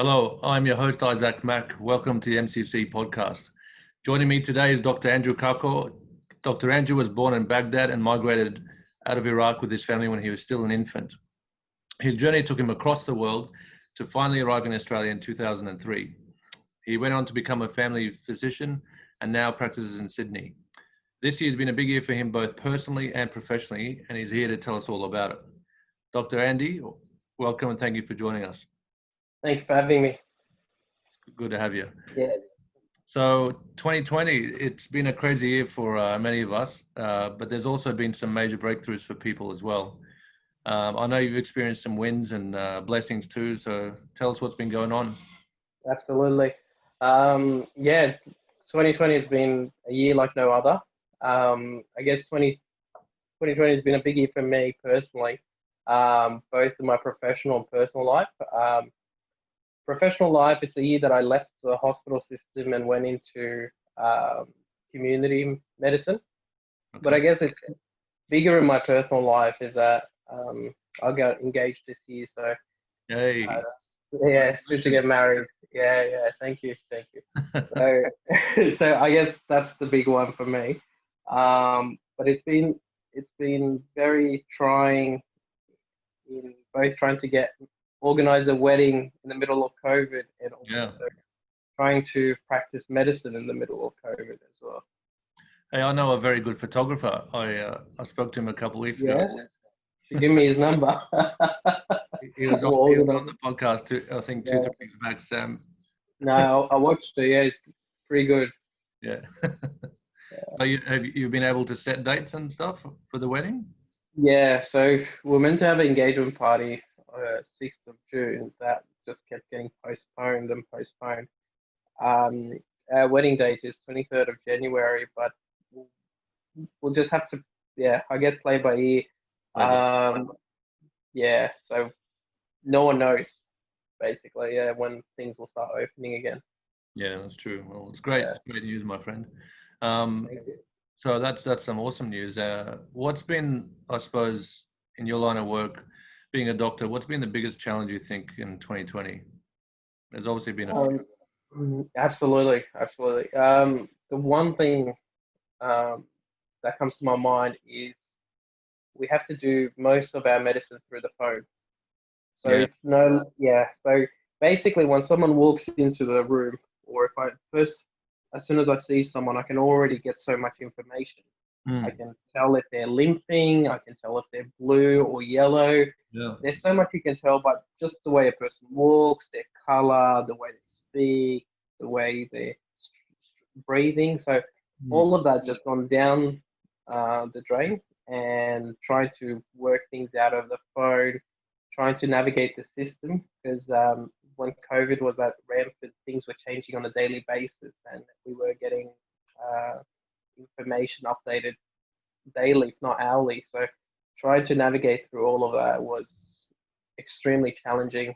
Hello, I'm your host, Isaac Mack. Welcome to the MCC podcast. Joining me today is Dr. Andrew Kako. Dr. Andrew was born in Baghdad and migrated out of Iraq with his family when he was still an infant. His journey took him across the world to finally arrive in Australia in 2003. He went on to become a family physician and now practices in Sydney. This year has been a big year for him both personally and professionally, and he's here to tell us all about it. Dr. Andy, welcome and thank you for joining us. Thanks for having me. Good to have you. Yeah. So 2020, it's been a crazy year for many of us, but there's also been some major breakthroughs for people as well. I know you've experienced some wins and blessings too, so tell us what's been going on. Absolutely. 2020 has been a year like no other. I guess 2020 has been a big year for me personally, both in my professional and personal life. Professional life, it's a year that I left the hospital system and went into community medicine. Okay. But I guess it's bigger in my personal life is that I got engaged this year. So Hey. yeah, it's good to get married. Yeah. Thank you. So I guess that's the big one for me. But it's been very trying in both trying to organize a wedding in the middle of COVID and also trying to practice medicine in the middle of COVID as well. Hey, I know a very good photographer. I spoke to him a couple of weeks ago. Should give me his number. He was on the podcast too, I think 2-3 weeks back, Sam. No, I watched it. Yeah, it's pretty good. Yeah. So have you been able to set dates and stuff for the wedding? Yeah, so we're meant to have an engagement party 6th of June. That just kept getting postponed and postponed. Our wedding date is 23rd of January, but we'll just have to, I guess, play by ear. So no one knows, basically, when things will start opening again. Yeah, that's true. Well, it's great. It's great news, my friend. Thank you. So that's some awesome news. What's been, I suppose, in your line of work, being a doctor, what's been the biggest challenge you think in 2020? There's obviously been a few. Absolutely. The one thing that comes to my mind is we have to do most of our medicine through the phone. So So basically, when someone walks into the room, or as soon as I see someone, I can already get so much information. I can tell if they're limping. I can tell if they're blue or yellow. Yeah. There's so much you can tell by just the way a person walks, their color, the way they speak, the way they're breathing. So all of that just gone down the drain, and trying to work things out of the phone, trying to navigate the system, because when COVID was that rampant, things were changing on a daily basis, and we were getting information updated daily, if not hourly. So trying to navigate through all of that was extremely challenging,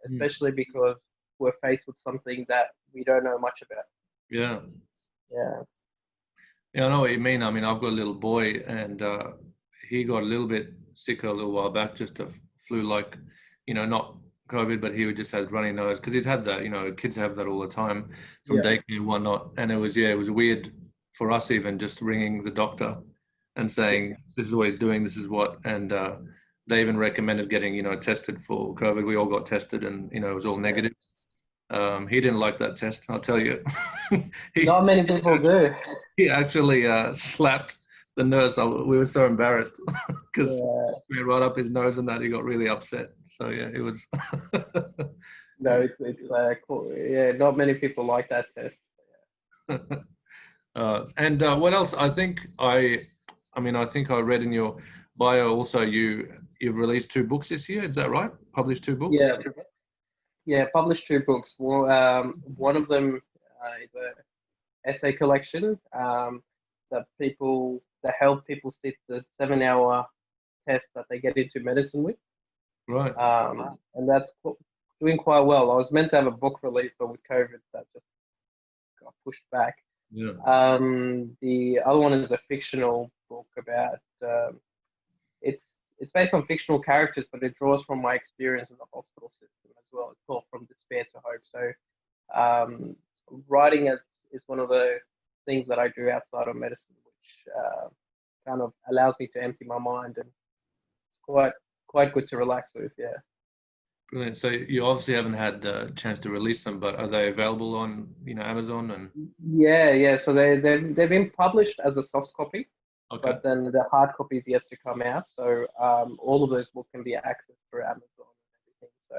especially because we're faced with something that we don't know much about. Yeah. Yeah, I know what you mean. I mean, I've got a little boy, and he got a little bit sick a little while back, just a flu, like, not COVID, but he just had runny nose because he'd had that. Kids have that all the time from daycare and whatnot. And it was weird for us even just ringing the doctor and saying, this is what he's doing, this is what, and they even recommended getting, tested for COVID. We all got tested, and it was all negative. He didn't like that test, I'll tell you. Not many people do. He actually slapped the nurse. We were so embarrassed because we went right up his nose and that. He got really upset. So it was. No, it's cool. Yeah, not many people like that test. And what else? I think I read in your bio also you've released 2 books this year. Is that right? Published 2 books. Yeah, published 2 books. Well, one of them is a essay collection that help people sit the 7-hour test that they get into medicine with. Right. And that's doing quite well. I was meant to have a book release, but with COVID, that just got pushed back. Yeah. The other one is a fictional book about it's it's based on fictional characters, but it draws from my experience in the hospital system as well. It's called From Despair to Hope. So writing is one of the things that I do outside of medicine, which kind of allows me to empty my mind, and it's quite good to relax with. Yeah. Brilliant. So you obviously haven't had the chance to release them, but are they available on Amazon and? Yeah. So they've been published as a soft copy, Okay. but then the hard copy is yet to come out. So all of those books can be accessed through Amazon and everything. So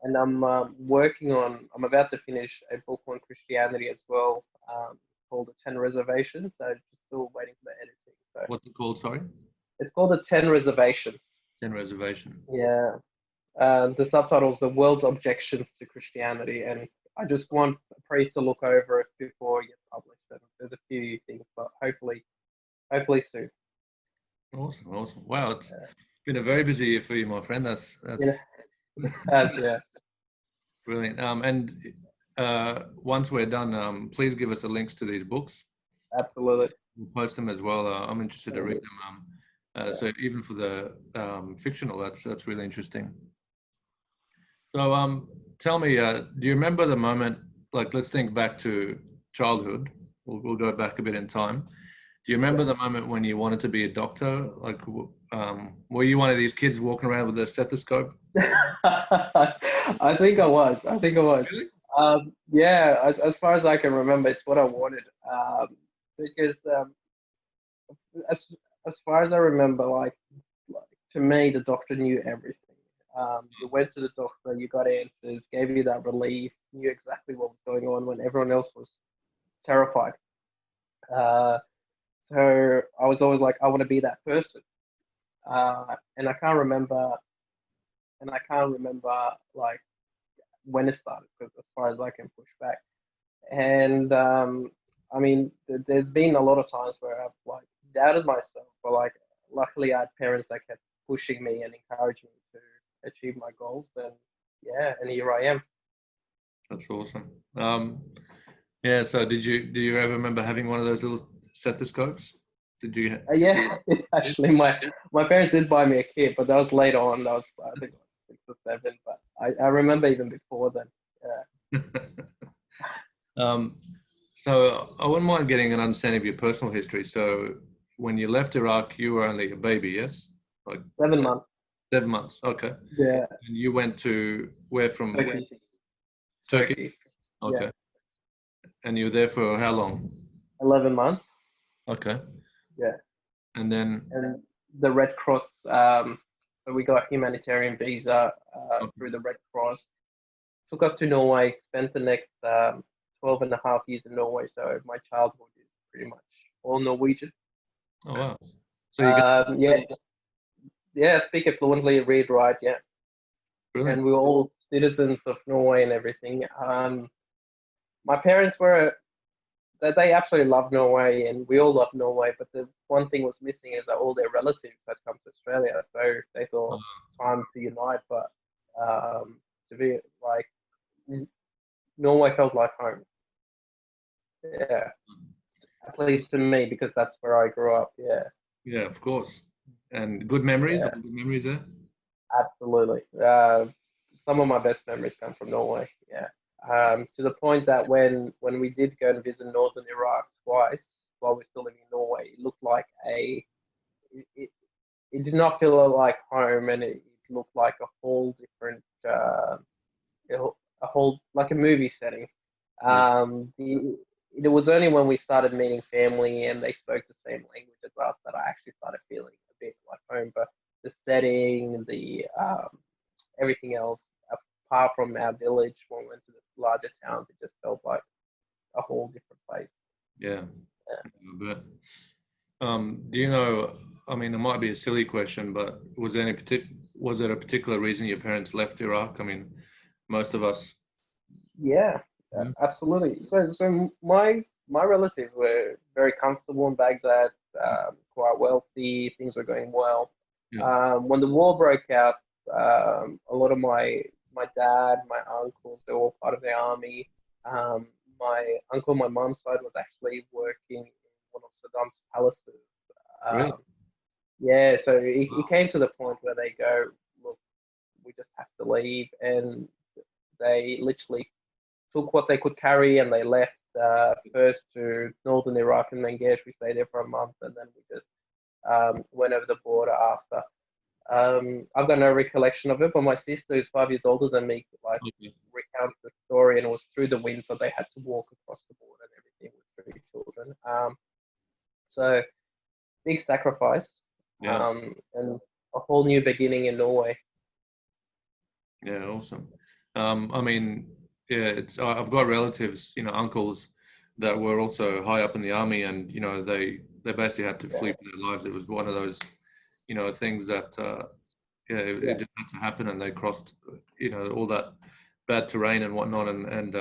and I'm about to finish a book on Christianity as well, called The 10 Reservations. So just still waiting for the editing. So What's it called? Sorry. it's called The 10 Reservation. 10 Reservation. Yeah. The subtitle is The World's Objections to Christianity, and I just want a priest to look over it before it gets published. And there's a few things, but hopefully soon. Awesome. Wow, it's been a very busy year for you, my friend. That's Yeah. Brilliant. And once we're done, please give us the links to these books. Absolutely. We'll post them as well. I'm interested to read them. So even for the fictional, that's really interesting. So tell me, do you remember the moment? Like, let's think back to childhood. We'll go back a bit in time. Do you remember the moment when you wanted to be a doctor? Like, were you one of these kids walking around with a stethoscope? I think I was. Really? Yeah, as far as I can remember, it's what I wanted. Because as far as I remember, like to me, the doctor knew everything. You went to the doctor, you got answers, gave you that relief, knew exactly what was going on when everyone else was terrified. So I was always like, I want to be that person. And I can't remember, like when it started, because as far as I can push back. And I mean, there's been a lot of times where I've like doubted myself, but like luckily I had parents that kept pushing me and encouraging me to achieve my goals. And yeah, and here I am. That's awesome. Yeah. So do you ever remember having one of those little stethoscopes? Did you? Yeah, actually, my parents did buy me a kit, but that was later on. That was I think I was 6 or 7, but I remember even before then. Yeah. So I wouldn't mind getting an understanding of your personal history. So when you left Iraq, you were only a baby, yes? Like 7 months. 7 months. Okay. Yeah. And you went to where from? Turkey. Turkey. Okay. Yeah. And you were there for how long? 11 months. Okay. Yeah. And then. And the Red Cross. So we got a humanitarian visa through the Red Cross. Took us to Norway. Spent the next 12 and a half years in Norway. So my childhood is pretty much all Norwegian. Oh wow. So you yeah, speak it fluently, read, write, yeah. Brilliant. And we were all citizens of Norway and everything. My parents they absolutely love Norway, and we all love Norway. But the one thing was missing is that all their relatives had come to Australia, so they thought time to unite. But to be like Norway felt like home. Yeah, at least to me, because that's where I grew up. Yeah. Yeah, of course. And good memories. Yeah. All good memories there. Absolutely. Some of my best memories come from Norway. Yeah. To the point that when we did go and visit northern Iraq twice while we're still living in Norway, it looked like it did not feel like home, and it looked like a whole different, a whole like a movie setting. It was only when we started meeting family and they spoke the same language as us that I actually started feeling a bit like home. But the setting, the everything else, apart from our village, when we went to the larger towns, it just felt like a whole different place. Yeah. But do you know? I mean, it might be a silly question, but was there a particular reason your parents left Iraq? I mean, most of us. Yeah, absolutely. So my relatives were very comfortable in Baghdad, quite wealthy. Things were going well. Yeah. When the war broke out, a lot of my dad, my uncles, they were all part of the army. My uncle on my mum's side was actually working in one of Saddam's palaces. Really? yeah, so it came to the point where they go, look, we just have to leave, and they literally took what they could carry and they left first to northern Iraq and Mangesh. We stayed there for a month, and then we just went over the border after. I've got no recollection of it, but my sister, who's 5 years older than me, like Okay. recounted the story, and it was through the winter. They had to walk across the border and everything with 3 children. So big sacrifice, Yeah. and a whole new beginning in Norway. Yeah. Awesome. I mean, yeah, I've got relatives, uncles that were also high up in the army, and they basically had to flee for their lives. It was one of those, things that yeah, it just had to happen, and they crossed, all that bad terrain and whatnot, and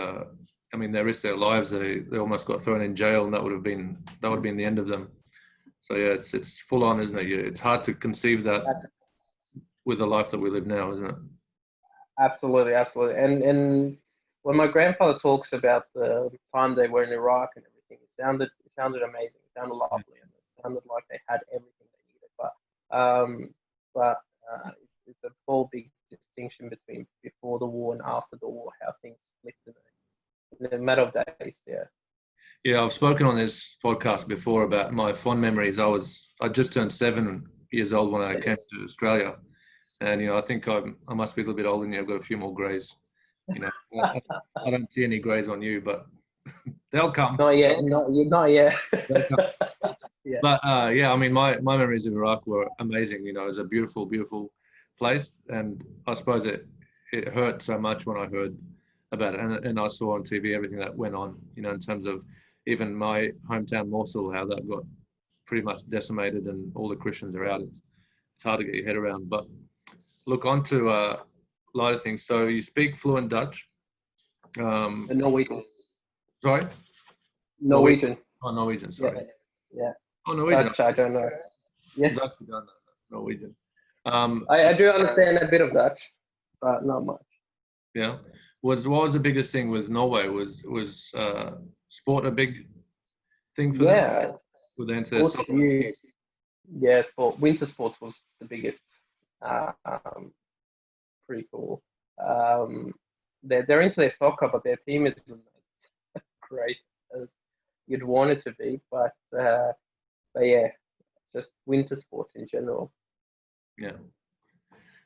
I mean, they risked their lives. They almost got thrown in jail, and that would have been the end of them. So yeah, it's full on, isn't it? Yeah, it's hard to conceive that with the life that we live now, isn't it? Absolutely, absolutely. And when my grandfather talks about the time they were in Iraq and everything, it sounded amazing. It sounded lovely, and it sounded like they had everything they needed. But it's a whole big distinction between before the war and after the war, how things flipped in a matter of days. Yeah. Yeah, I've spoken on this podcast before about my fond memories. I just turned 7 years old when I came to Australia, and I think I must be a little bit older than you. I've got a few more greys. I don't see any greys on you, but they'll come. Not yet. Not yet. They'll come. Yeah. But yeah, I mean, my memories of Iraq were amazing. It was a beautiful, beautiful place, and I suppose it hurt so much when I heard about it, and I saw on TV everything that went on. In terms of even my hometown Mosul, how that got pretty much decimated, and all the Christians are out. It's hard to get your head around. But look, on to lighter things. So you speak fluent Dutch. Norwegian. Sorry? Norwegian. Oh, Norwegian, sorry. Yeah. Oh, Norwegian. Dutch, I don't know. Yeah. Dutch, you don't know. Norwegian. I do understand a bit of Dutch, but not much. Yeah. What was the biggest thing with Norway? Was sport a big thing for them? Were they into their Sports, soccer? yeah, winter sports was the biggest. Pretty cool. They're into their soccer, but their team isn't as great as you'd want it to be. But yeah, just winter sports in general. Yeah.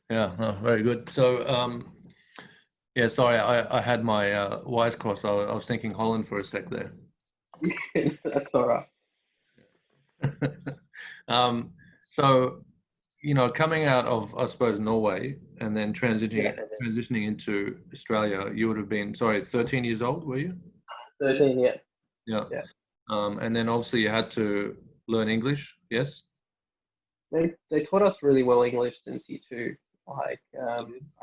Yeah. No, very good. So yeah, sorry, I had my wires crossed. I was thinking Holland for a sec there. That's all right. So coming out of, I suppose, Norway and then transitioning into Australia, you would have been, sorry, 13 years old, were you? 13, yeah. Yeah. Yeah. And then obviously you had to learn English, yes? They taught us really well English since year 2. Like,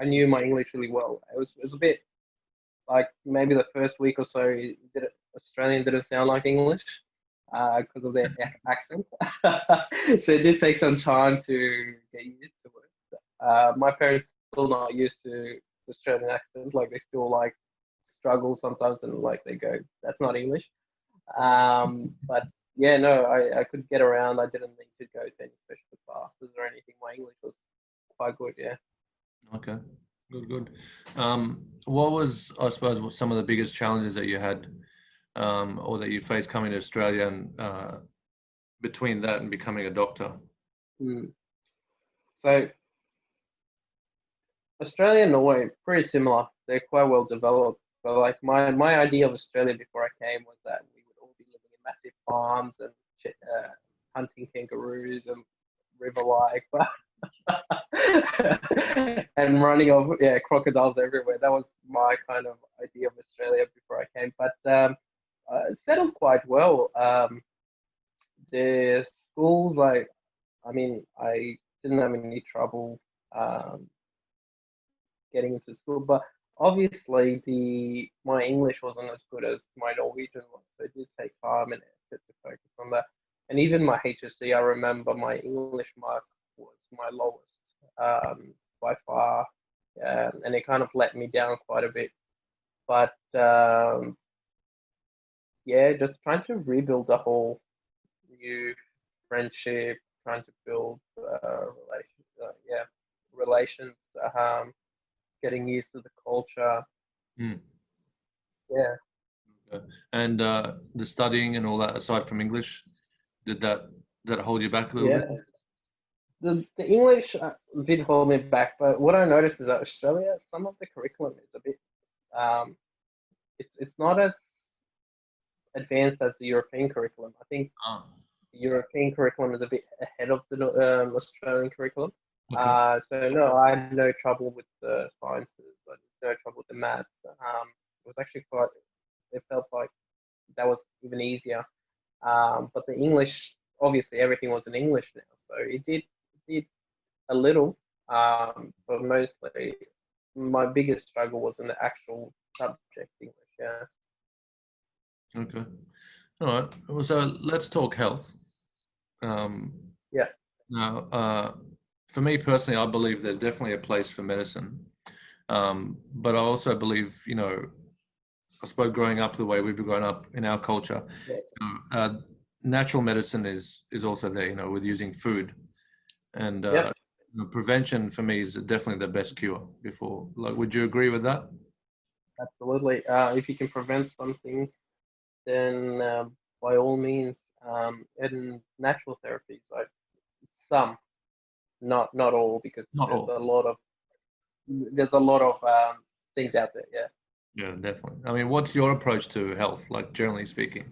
I knew my English really well. It was a bit like maybe the first week or so, Australian didn't sound like English because of their accent. So it did take some time to get used to it. My parents still not used to Australian accents. Like they still like struggle sometimes, and like they go, "That's not English." But yeah, no, I could get around. I didn't need to go to any special classes or anything. My English was quite good. Yeah. Okay. Good. What was, I suppose, some of the biggest challenges that you had or that you faced coming to Australia and between that and becoming a doctor? So Australia and Norway pretty similar. They're quite well developed. But like my idea of Australia before I came was that we would all be living in massive farms and hunting kangaroos and river life and running over crocodiles everywhere. That was my kind of idea of Australia before I came. But it settled quite well. The schools, like, I mean, I didn't have any trouble getting into school, but obviously my English wasn't as good as my Norwegian was, so it did take time and effort to focus on that. And even my HSC, I remember my English mark was my lowest by far, and it kind of let me down quite a bit. But yeah, just trying to rebuild the whole new friendship, trying to build relations, getting used to the culture. Mm. Yeah. Okay. And the studying and all that, aside from English, did that hold you back a little Yeah. bit? The English did hold me back, but what I noticed is that Australia, some of the curriculum is a bit, it's not as advanced as the European curriculum. I think Ah, the European curriculum is a bit ahead of the Australian curriculum. okay. So no, I had no trouble with the sciences. I had no trouble with the maths. It was actually quite. It felt like that was even easier. But the English, obviously, everything was in English now, so it did a little. But mostly, my biggest struggle was in the actual subject English. Yeah. Okay. All right. Well, so let's talk health. Um, Yeah. Now, for me personally, I believe there's definitely a place for medicine. But I also believe, I suppose growing up the way we've been growing up in our culture, Yeah. natural medicine is also there, with using food. And Yep. prevention for me is definitely the best cure before. Like, would you agree with that? Absolutely. If you can prevent something, then by all means, and natural therapies, like some, not all, because Not there's all. a lot of things out there. Yeah. Yeah, definitely. I mean, what's your approach to health, like generally speaking?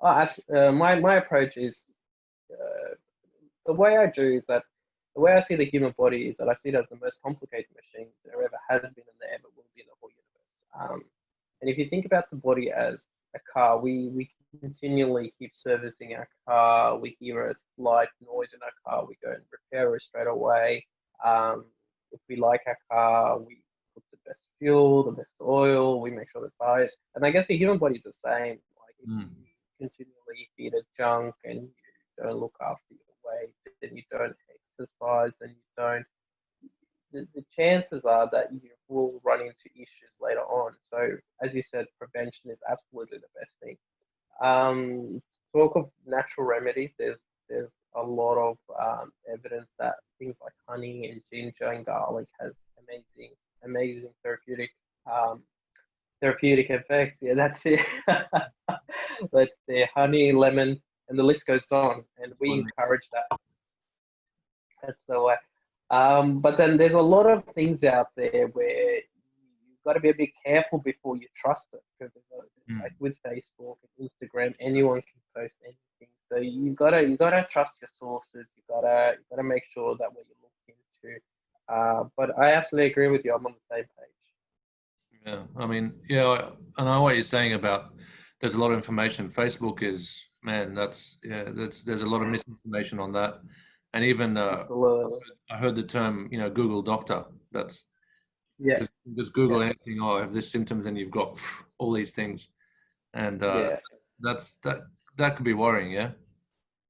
My approach is uh, the way I do is that the way I see the human body is that I see it as the most complicated machine there ever has been and there ever will be in the whole universe. And if you think about the body as a car, we continually keep servicing our car. We hear a slight noise in our car, we go and repair it straight away. If we like our car, we put the best fuel, the best oil, we make sure the tires. And I guess the human body is the same. Like if Mm. you continually feed it junk and you don't look after your weight, then you don't exercise, and you don't, the chances are that you will run into issues later on. So, as you said, prevention is absolutely the best thing. Talk of natural remedies. There's a lot of evidence that things like honey and ginger and garlic has amazing um, therapeutic effects. Yeah, that's it. That's the honey, lemon, and the list goes on. And we One mix. encourage that. That's the way. But then there's a lot of things out there where you've got to be a bit careful before you trust it, because Mm. like with Facebook and Instagram, anyone can post anything. So you gotta trust your sources. You gotta make sure that what you look into. But I absolutely agree with you. I'm on the same page. Yeah, I mean, yeah, I know what you're saying about there's a lot of information. Facebook is, man, there's a lot of misinformation on that, and even Absolutely. I heard the term, Google Doctor. That's Yeah. just Yeah. Google anything. Oh, I have this symptoms, and you've got all these things, and Yeah. that could be worrying. Yeah.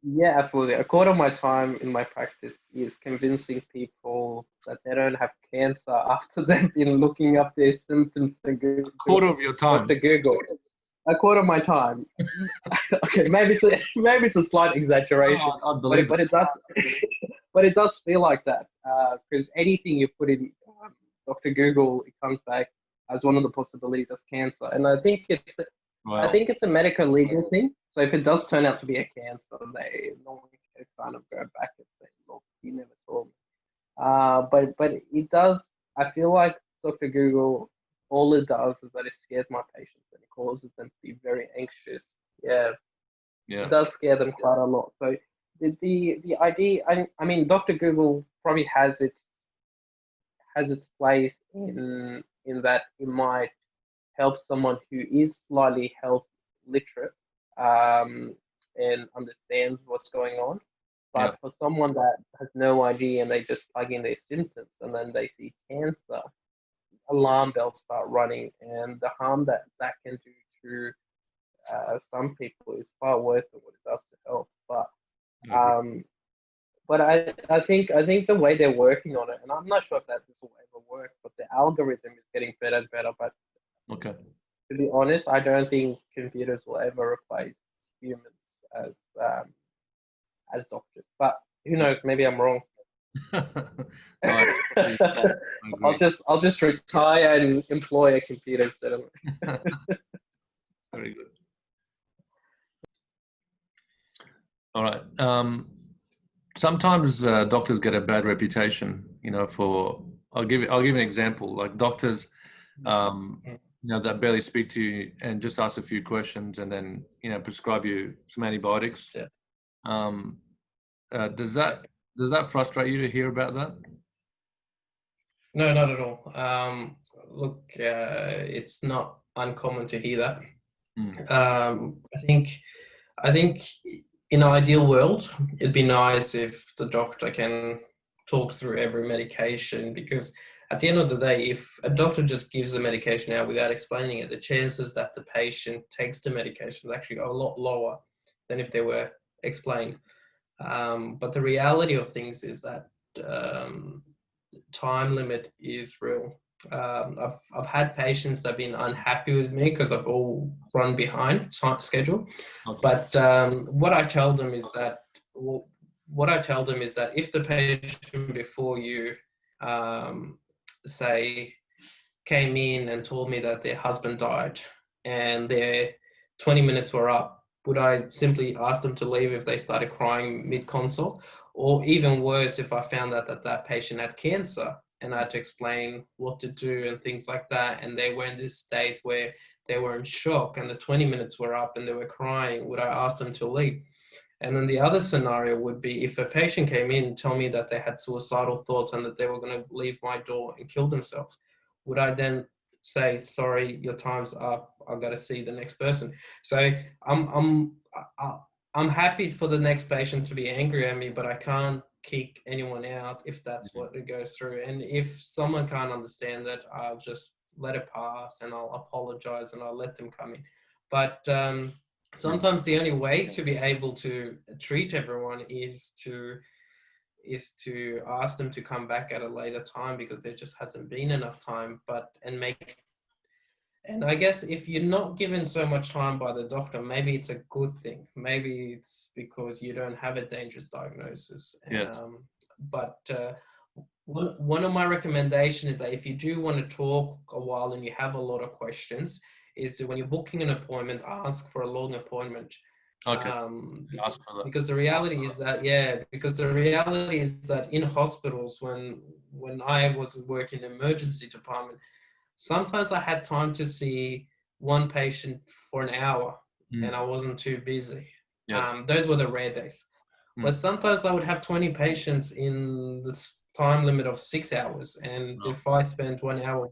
Yeah, absolutely. A quarter of my time in my practice is convincing people that they don't have cancer after they've been looking up their symptoms to A quarter of your time. Dr. Google. A quarter of my time. Okay, maybe it's a slight exaggeration, Oh, I believe but it does but it does feel like that, because anything you put in Dr. Google, it comes back as one of the possibilities as cancer, and I Well, think it's a medical legal thing. So if it does turn out to be a cancer, they normally can kind of go back and say, "Look, you never told me." But it does. I feel like Dr. Google, all it does is that it scares my patients and it causes them to be very anxious. Yeah, it yeah, does scare them quite a lot. So the idea, I mean, Dr. Google probably has its place in that it might help someone who is slightly health literate, and understands what's going on. yeah, But for someone that has no idea and they just plug in their symptoms and then they see cancer, alarm bells start running, and the harm that that can do to some people is far worse than what it does to health. I agree. Um, but I think the way they're working on it, and I'm not sure if that this will ever work, but the algorithm is getting better and better. But Okay. to be honest, I don't think computers will ever replace humans as um, as doctors. But Who knows? Maybe I'm wrong. No, I agree. I'll just retire and employ a computer instead of. Very good. All right. Sometimes doctors get a bad reputation, for, I'll give you an example. Like doctors, that barely speak to you and just ask a few questions and then, prescribe you some antibiotics. Yeah. Does that frustrate you to hear about that? No, not at all. Look, it's not uncommon to hear that. I think in an ideal world, it'd be nice if the doctor can talk through every medication, because at the end of the day, if a doctor just gives the medication out without explaining it, the chances that the patient takes the medication is actually a lot lower than if they were explained. But the reality of things is that time limit is real. I've had patients that have been unhappy with me because I've all run behind time schedule. Okay. But what I tell them is that if the patient before you, say, came in and told me that their husband died and their 20 minutes were up, would I simply ask them to leave if they started crying mid-consult? Or even worse, if I found out that patient had cancer and I had to explain what to do and things like that, and they were in this state where they were in shock and the 20 minutes were up and they were crying, would I ask them to leave? And then the other scenario would be if a patient came in and told me that they had suicidal thoughts and that they were going to leave my door and kill themselves, would I then say, sorry, your time's up, I've got to see the next person? So I'm happy for the next patient to be angry at me, but I can't kick anyone out if that's what it goes through. And if someone can't understand that, I'll just let it pass and I'll apologize and I'll let them come in. But sometimes the only way to be able to treat everyone is to ask them to come back at a later time, because there just hasn't been enough time. And I guess if you're not given so much time by the doctor, maybe it's a good thing. Maybe it's because you don't have a dangerous diagnosis. Yeah. But one of my recommendations is that if you do want to talk a while and you have a lot of questions, is that when you're booking an appointment, ask for a long appointment. Okay. Ask for that. Because the reality is that in hospitals, when I was working in the emergency department, sometimes I had time to see one patient for an hour and I wasn't too busy. Yes. Those were the rare days. But sometimes I would have 20 patients in this time limit of 6 hours. And if I spent 1 hour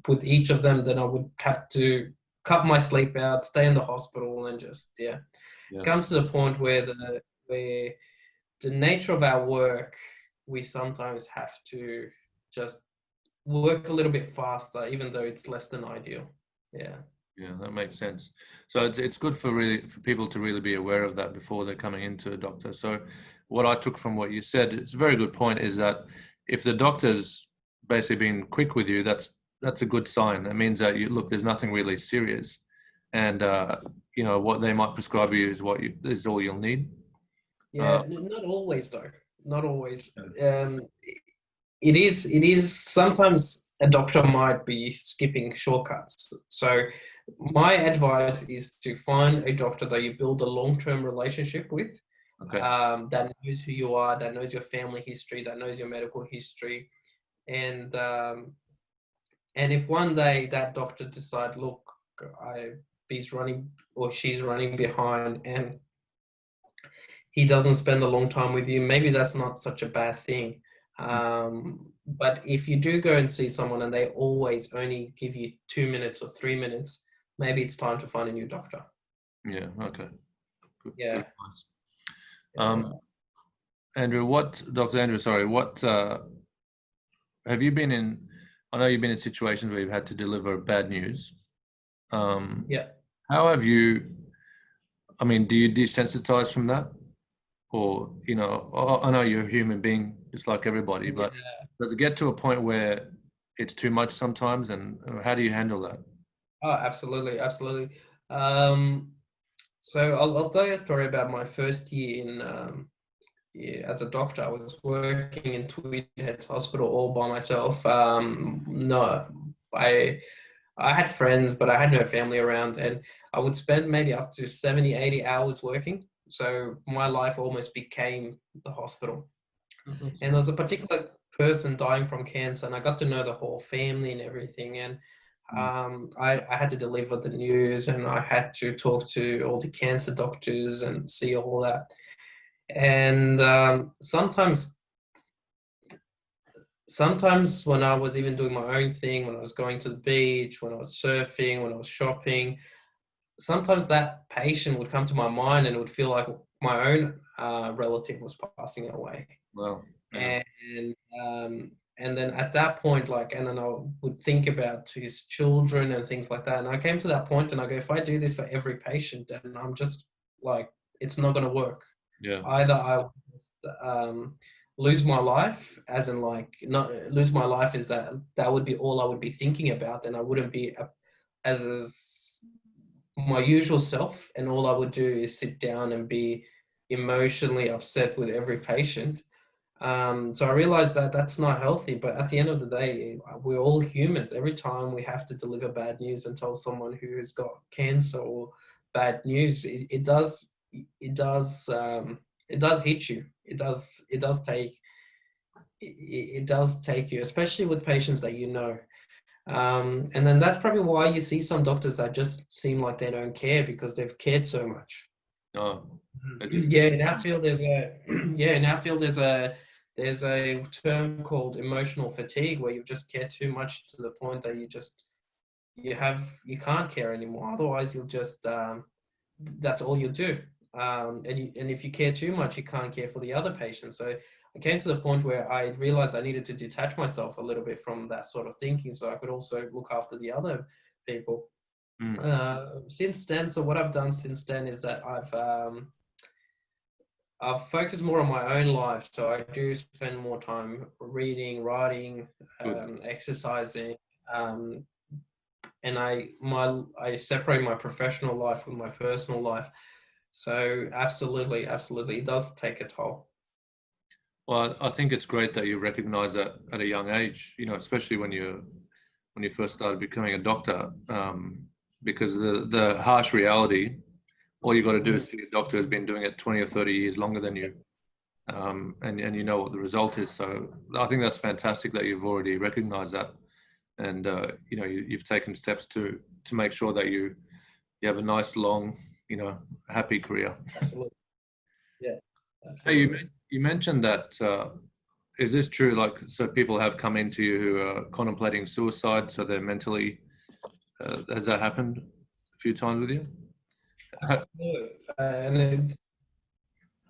with each of them, then I would have to cut my sleep out, stay in the hospital, and just, It comes to the point where the nature of our work, we sometimes have to just work a little bit faster, even though it's less than ideal. Yeah, that makes sense. So it's good for people to really be aware of that before they're coming into a doctor. So what I took from what you said, it's a very good point, is that if the doctor's basically being quick with you, that's a good sign. That means that there's nothing really serious, and what they might prescribe you is all you'll need. Not always though. Not always. It is sometimes a doctor might be skipping shortcuts. So my advice is to find a doctor that you build a long-term relationship with, that knows who you are, that knows your family history, that knows your medical history. And if one day that doctor decides, look, he's running or she's running behind and he doesn't spend a long time with you, maybe that's not such a bad thing. But if you do go and see someone and they always only give you 2 minutes or 3 minutes, maybe it's time to find a new doctor. Yeah. Okay. Good. Yeah. Good advice. Andrew, Dr. Andrew, sorry, what have you been in? I know you've been in situations where you've had to deliver bad news. How have you? I mean, do you desensitize from that? Or, I know you're a human being just like everybody, but does it get to a point where it's too much sometimes, and how do you handle that? Oh, absolutely. Absolutely. So I'll tell you a story about my first year as a doctor, I was working in Tweed Heads Hospital all by myself. No, I had friends, but I had no family around, and I would spend maybe up to 70, 80 hours working. So my life almost became the hospital. And there was a particular person dying from cancer, and I got to know the whole family and everything. And I had to deliver the news, and I had to talk to all the cancer doctors and see all that. And sometimes when I was even doing my own thing, when I was going to the beach, when I was surfing, when I was shopping, sometimes that patient would come to my mind and it would feel like my own relative was passing away. Wow. Yeah. And then at that point, like, and then I would think about his children and things like that. And I came to that point and I go, if I do this for every patient, then I'm just like, it's not going to work. Yeah. Either I will lose my life, as in like, not lose my life is that would be all I would be thinking about, and I wouldn't be as my usual self, and all I would do is sit down and be emotionally upset with every patient. So I realized that that's not healthy, but at the end of the day, we're all humans. Every time we have to deliver bad news and tell someone who has got cancer or bad news, it does hit you. It does take you, especially with patients that you know. And then that's probably why you see some doctors that just seem like they don't care because they've cared so much. Oh, Yeah, in our field there's a there's a term called emotional fatigue, where you just care too much to the point that you can't care anymore. Otherwise, you'll just that's all you'll do. And if you care too much, you can't care for the other patients. So I came to the point where I realized I needed to detach myself a little bit from that sort of thinking, so I could also look after the other people. Since then, so what I've done since then is that I've focused more on my own life. So I do spend more time reading, writing, exercising, and I separate my professional life with my personal life. So absolutely, it does take a toll. Well, I think it's great that you recognize that at a young age, especially when you first started becoming a doctor, because the harsh reality, all you got to do is see a doctor who's been doing it 20 or 30 years longer than you, and you know what the result is. So I think that's fantastic that you've already recognized that, and you've taken steps to make sure that you have a nice, long, happy career. Absolutely. Yeah. Absolutely. Hey, you mentioned that. Is this true? Like, so people have come into you who are contemplating suicide, so they're mentally. Has that happened a few times with you? And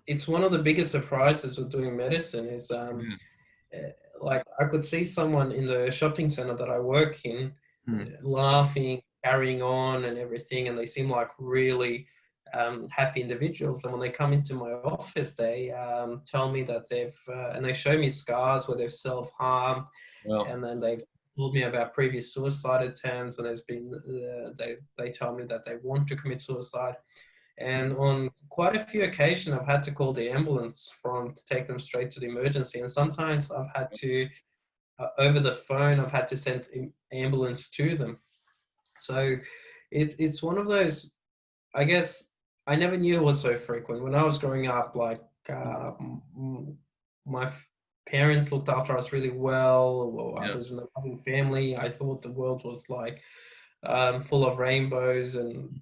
it's one of the biggest surprises with doing medicine is like I could see someone in the shopping center that I work in laughing, carrying on and everything, and they seem like really happy individuals. And when they come into my office, they tell me that and they show me scars where they've self-harmed, and then they've told me about previous suicide attempts, and there's been they tell me that they want to commit suicide. And on quite a few occasions, I've had to call the ambulance to take them straight to the emergency. And sometimes I've had to, over the phone, I've had to send an ambulance to them. So it's one of those, I guess, I never knew it was so frequent. When I was growing up, like my parents looked after us really well. I was in a loving family. I thought the world was like full of rainbows and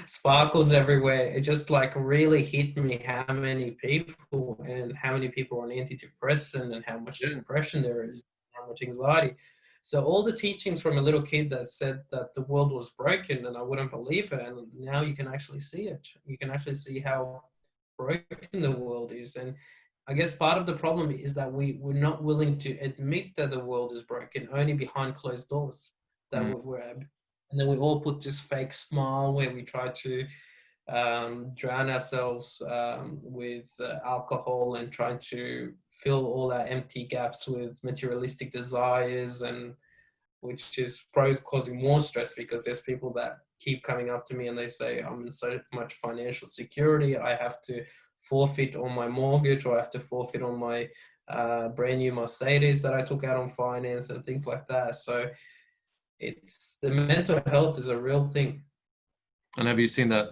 sparkles everywhere. It just like really hit me how many people are on antidepressant and how much depression there is, how much anxiety. So all the teachings from a little kid that said that the world was broken and I wouldn't believe it, and now you can actually see it. You can actually see how broken the world is. And I guess part of the problem is that we're not willing to admit that the world is broken, only behind closed doors. And then we all put this fake smile where we try to drown ourselves with alcohol and trying to fill all our empty gaps with materialistic desires, and which is probably causing more stress, because there's people that keep coming up to me and they say, I'm in so much financial security, I have to forfeit on my mortgage, or I have to forfeit on my brand new Mercedes that I took out on finance and things like that. So it's, the mental health is a real thing. And have you seen that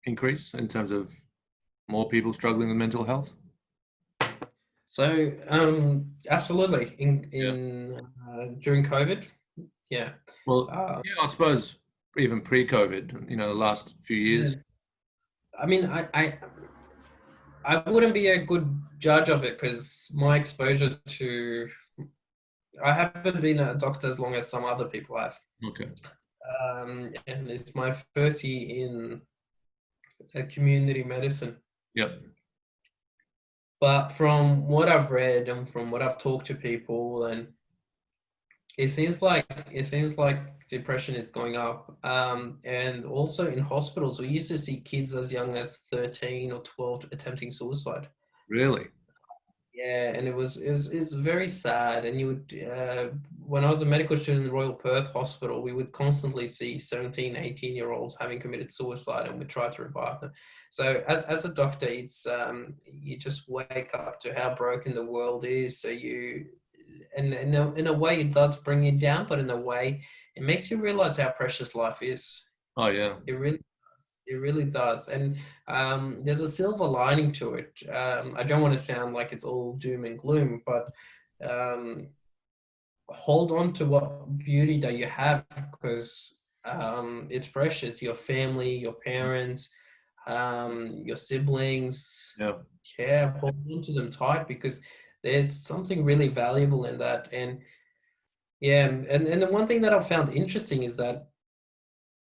increase in terms of more people struggling with mental health? So absolutely, during COVID, yeah. Well, yeah, I suppose even pre-COVID, the last few years. I mean, I wouldn't be a good judge of it because my exposure to, I haven't been a doctor as long as some other people have. Okay. And it's my first year in community medicine. Yep. But from what I've read and from what I've talked to people, and it seems like depression is going up. And also in hospitals, we used to see kids as young as 13 or 12 attempting suicide. Really? Yeah, and it's very sad. And you would, when I was a medical student in the Royal Perth Hospital, we would constantly see 17, 18-year-olds having committed suicide, and we try to revive them. So as a doctor, it's you just wake up to how broken the world is. So and in a way, it does bring you down, but in a way, it makes you realize how precious life is. Oh yeah. It really does. It really does. And there's a silver lining to it. I don't want to sound like it's all doom and gloom, but hold on to what beauty that you have, because it's precious. Your family, your parents, your siblings. Yeah. Hold on to them tight, because there's something really valuable in that. And yeah, and the one thing that I found interesting is that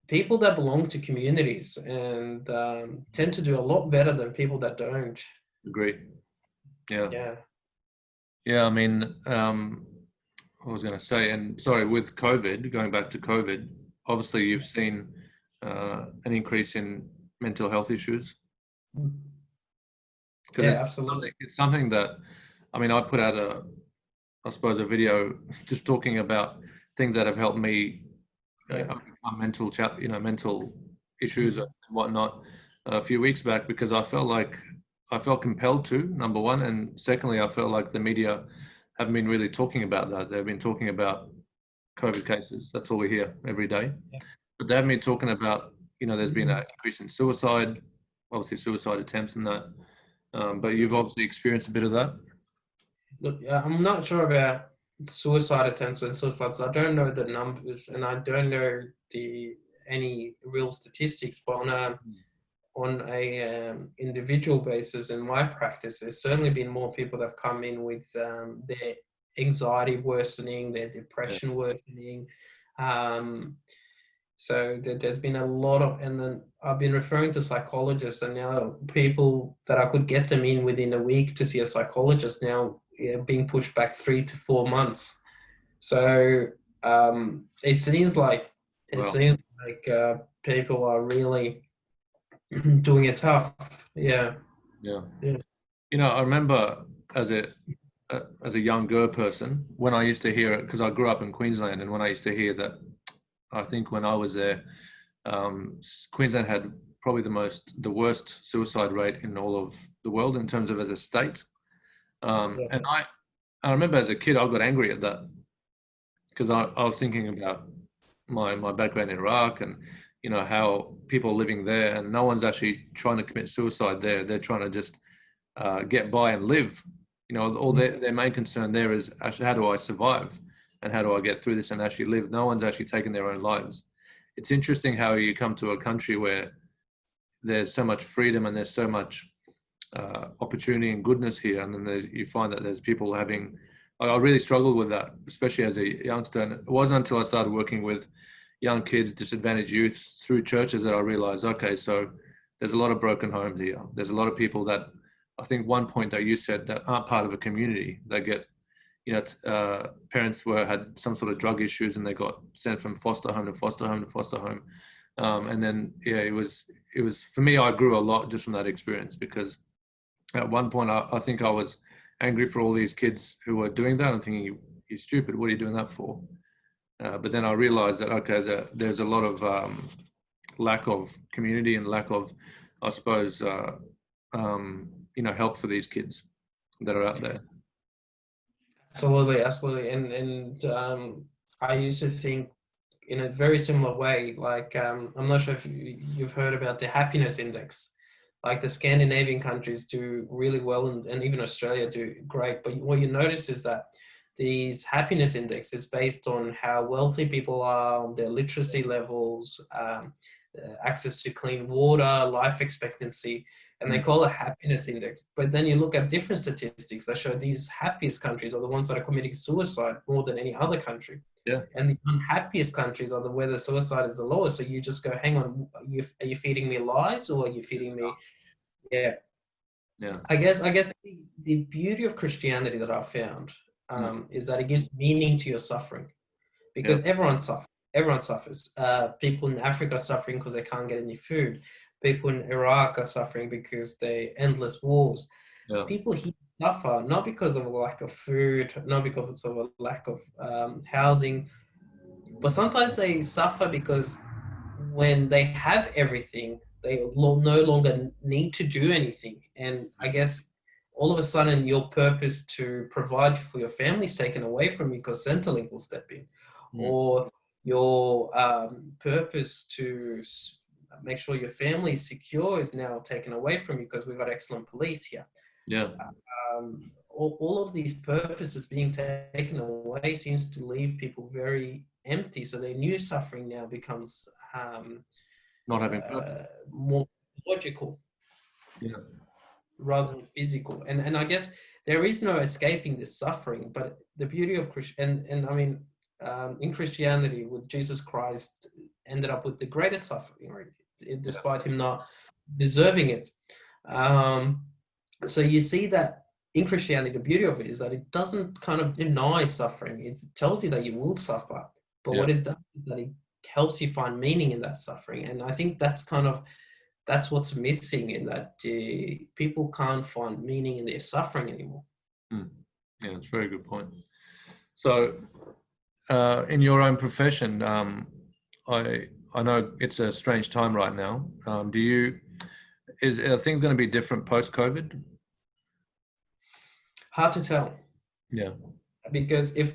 people that belong to communities and tend to do a lot better than people that don't. Agreed. Yeah. Yeah. Yeah. I mean, I was going to say, and sorry, with COVID, going back to COVID, obviously you've seen an increase in mental health issues. Yeah, absolutely. It's something that, I mean, I put out I suppose a video just talking about things that have helped me overcome mental issues and whatnot a few weeks back, because I felt compelled to, number one, and secondly, I felt like the media haven't been really talking about that. They've been talking about COVID cases. That's all we hear every day. Yeah. But they haven't been talking about, there's been an increase in suicide, obviously suicide attempts and that. But you've obviously experienced a bit of that. Look, I'm not sure about suicide attempts and suicides. I don't know the numbers, and I don't know any real statistics. But on a individual basis, in my practice, there's certainly been more people that have come in with their anxiety worsening, their depression worsening. So there's been a lot of, and then I've been referring to psychologists, and now people that I could get them in within a week to see a psychologist now being pushed back 3 to 4 months. So it seems like people are really doing it tough. Yeah. I remember as a younger person, when I used to hear it, because I grew up in Queensland, and when I used to hear that, I think when I was there, Queensland had probably the worst suicide rate in all of the world in terms of as a state. And I remember as a kid, I got angry at that, because I was thinking about my background in Iraq, and how people are living there, and no one's actually trying to commit suicide there. They're trying to just get by and live. All their main concern there is actually, how do I survive, and how do I get through this and actually live? No one's actually taking their own lives. It's interesting how you come to a country where there's so much freedom and there's so much opportunity and goodness here, and then you find that there's people having. I really struggled with that, especially as a youngster. And it wasn't until I started working with young kids, disadvantaged youth through churches, that I realized, okay, so there's a lot of broken homes here. There's a lot of people that, I think one point that you said, that aren't part of a community. They get, parents had some sort of drug issues, and they got sent from foster home to foster home to foster home. And then, it was for me, I grew a lot just from that experience, because at one point I think I was angry for all these kids who were doing that. I'm thinking, you're stupid. What are you doing that for? But then I realized that, okay, there's a lot of lack of community and lack of, I suppose, help for these kids that are out there. Absolutely. And I used to think in a very similar way. Like, I'm not sure if you've heard about the happiness index. Like the Scandinavian countries do really well, and even Australia do great. But what you notice is that these happiness index is based on how wealthy people are, their literacy levels, access to clean water, life expectancy, and they call it happiness index. But then you look at different statistics that show these happiest countries are the ones that are committing suicide more than any other country. Yeah. And the unhappiest countries are where the suicide is the lowest. So you just go, hang on, are you feeding me lies, or are you feeding me? Yeah. Yeah. I guess the beauty of Christianity that I've found is that it gives meaning to your suffering, because everyone suffers. People in Africa are suffering because they can't get any food. People in Iraq are suffering because they endless wars. Yeah. People here suffer not because of a lack of food, not because of a lack of housing, but sometimes they suffer because when they have everything, they no longer need to do anything. And I guess all of a sudden your purpose to provide for your family is taken away from you because Centrelink will step in, or your purpose to make sure your family is secure is now taken away from you because we've got excellent police here. Yeah. All of these purposes being taken away seems to leave people very empty. So their new suffering now becomes not having purpose. More logical, rather than physical. And I guess there is no escaping this suffering. But the beauty of and I mean, in Christianity, with Jesus Christ ended up with the greatest suffering, right? Despite him not deserving it. So you see that in Christianity, the beauty of it is that it doesn't kind of deny suffering. It tells you that you will suffer, but what it does is that it helps you find meaning in that suffering. And I think that's what's missing, in that people can't find meaning in their suffering anymore. Yeah, that's a very good point. So in your own profession, I know it's a strange time right now. Are things going to be different post-COVID? Hard to tell. Yeah. Because if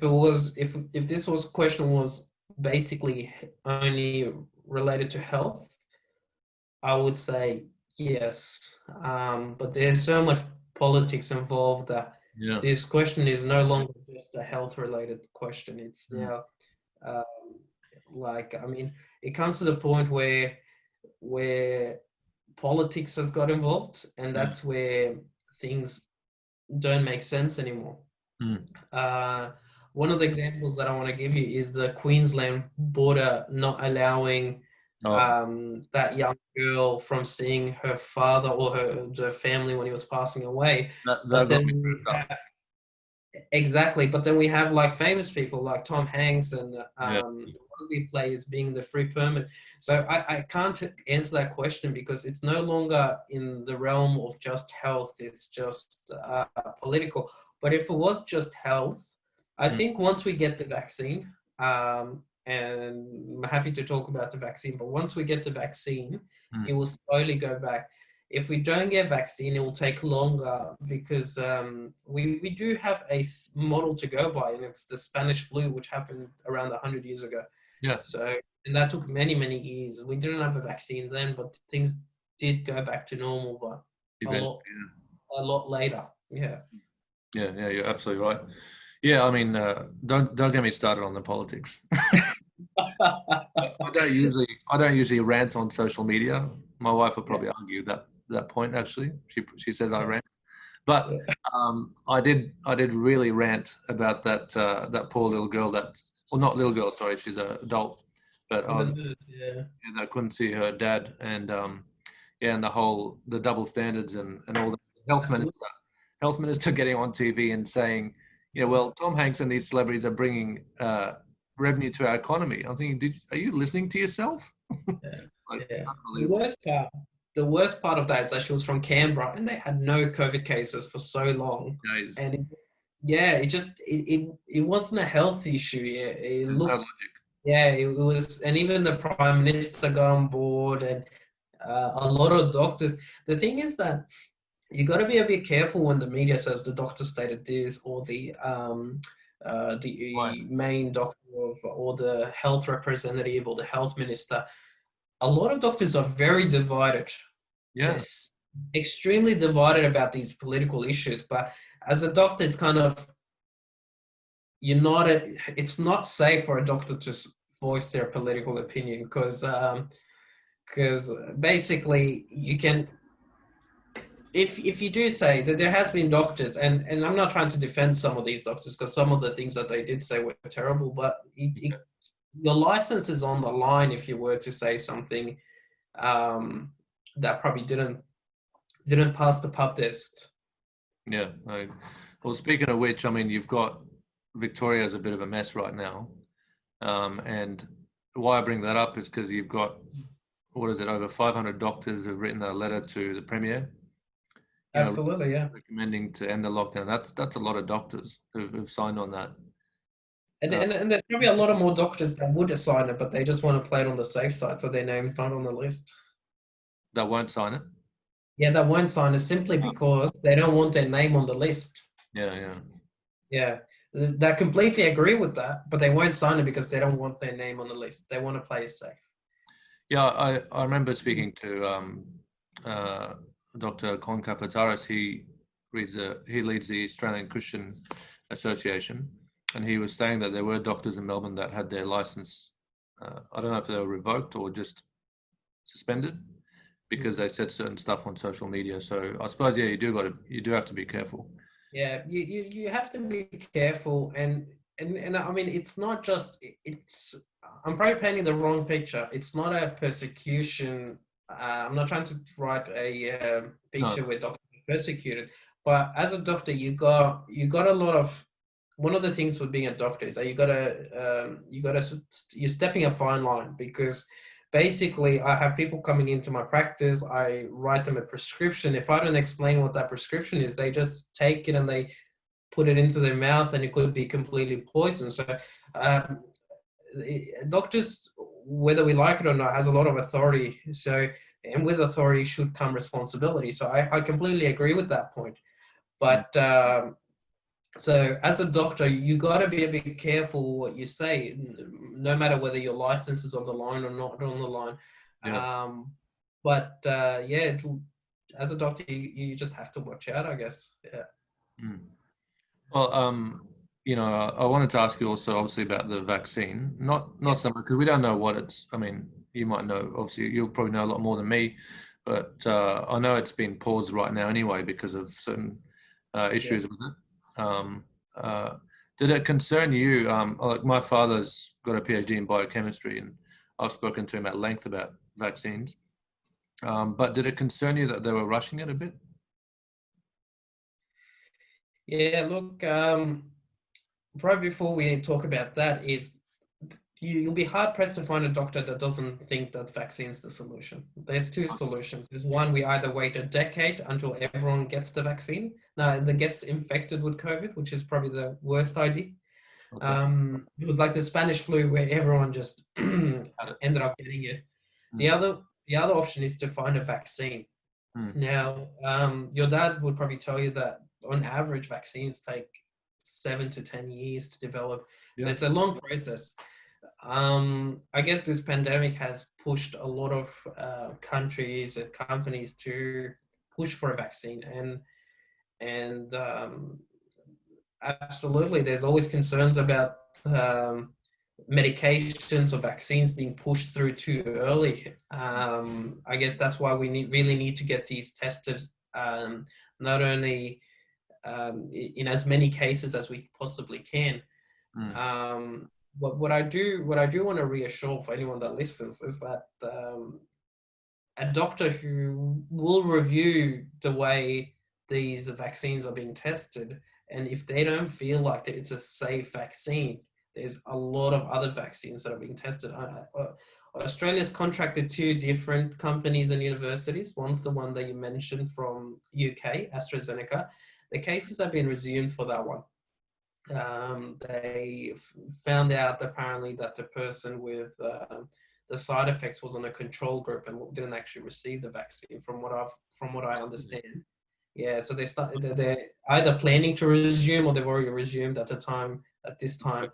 this question was basically only related to health, I would say yes. But there's so much politics involved that this question is no longer just a health-related question. It's now, it comes to the point where politics has got involved, and that's where things don't make sense anymore. One of the examples that I want to give you is the Queensland border not allowing that young girl from seeing her father or her family when he was passing away. Exactly, but then we have like famous people like Tom Hanks and rugby players being the free permit. So I can't answer that question because it's no longer in the realm of just health. It's just political. But if it was just health, I think once we get the vaccine, and I'm happy to talk about the vaccine, but once we get the vaccine, it will slowly go back. If we don't get vaccine, it will take longer because we do have a model to go by, and it's the Spanish flu, which happened around 100 years ago. Yeah. So, and that took many, many years. We didn't have a vaccine then, but things did go back to normal, but a lot later. Yeah. Yeah, you're absolutely right. Yeah, I mean, don't get me started on the politics. I don't usually rant on social media. My wife will probably argue that point. Actually, she says I rant, but I did really rant about that poor little girl not little girl, sorry, she's an adult, but that couldn't see her dad, and and the double standards and all the health minister getting on TV and saying, well, Tom Hanks and these celebrities are bringing revenue to our economy. I'm thinking, are you listening to yourself? The worst part of that is that she was from Canberra and they had no COVID cases for so long. Nice. And it wasn't a health issue. It was, and even the Prime Minister got on board, and a lot of doctors. The thing is that you got to be a bit careful when the media says the doctor stated this, or the Right. main doctor of, or the health representative, or the health minister. A lot of doctors are very divided. They're Yeah. extremely divided about these political issues. But as a doctor, it's kind of, it's not safe for a doctor to voice their political opinion, because basically you can, if you do say that there has been doctors, and I'm not trying to defend some of these doctors, because some of the things that they did say were terrible, but your license is on the line if you were to say something that probably didn't pass the pub test. Yeah. Well, speaking of which, I mean, you've got Victoria's a bit of a mess right now. And why I bring that up is because you've got, what is it, over 500 doctors have written a letter to the Premier, Absolutely, yeah. recommending to end the lockdown. That's a lot of doctors who've signed on that. And there's probably a lot of more doctors that would have signed it, but they just want to play it on the safe side, so their name's not on the list. That won't sign it. Yeah, that won't sign it simply because they don't want their name on the list. Yeah. Yeah, they completely agree with that, but they won't sign it because they don't want their name on the list. They want to play it safe. Yeah, I remember speaking to Dr. Konka Fataris. He leads the Australian Christian Association, and he was saying that there were doctors in Melbourne that had their license. I don't know if they were revoked or just suspended because they said certain stuff on social media. So I suppose, yeah, you do have to be careful. Yeah, you have to be careful, and I mean, it's not just, I'm probably painting the wrong picture. It's not a persecution. I'm not trying to write a picture where doctors are persecuted, but as a doctor, you got a lot of, one of the things with being a doctor is that you're stepping a fine line, because basically I have people coming into my practice, I write them a prescription. If I don't explain what that prescription is, they just take it and they put it into their mouth, and it could be completely poison. So doctors, whether we like it or not, has a lot of authority. So, and with authority should come responsibility. So I completely agree with that point. But so as a doctor, you got to be a bit careful what you say, no matter whether your license is on the line or not on the line. Yeah. Yeah, as a doctor, you just have to watch out, I guess. Yeah. Well, I wanted to ask you also, obviously, about the vaccine. Not so much because we don't know what it's. I mean, you might know. Obviously, you'll probably know a lot more than me, but I know it's been paused right now anyway because of certain issues with it. Did it concern you? Like my father's got a PhD in biochemistry, and I've spoken to him at length about vaccines. But did it concern you that they were rushing it a bit? Yeah, look, probably before we talk about that is, you'll be hard pressed to find a doctor that doesn't think that vaccine's the solution. There's two solutions. There's one, we either wait a decade until everyone gets the vaccine, that gets infected with COVID, which is probably the worst idea. Okay. It was like the Spanish flu where everyone just ended up getting it. The other option is to find a vaccine. Now, your dad would probably tell you that on average, vaccines take 7 to 10 years to develop. So it's a long process. I guess this pandemic has pushed a lot of countries and companies to push for a vaccine, and absolutely, there's always concerns about medications or vaccines being pushed through too early. I guess that's why we really need to get these tested, not only in as many cases as we possibly can. What I do want to reassure for anyone that listens is that a doctor who will review the way these vaccines are being tested, and if they don't feel like that it's a safe vaccine, there's a lot of other vaccines that are being tested. Australia's contracted 2 different companies and universities. One's the one that you mentioned from UK, AstraZeneca. The cases have been resumed for that one. They found out apparently that the person with the side effects was on a control group and didn't actually receive the vaccine, from what I understand. Yeah, so they're either planning to resume or they've already resumed at this time.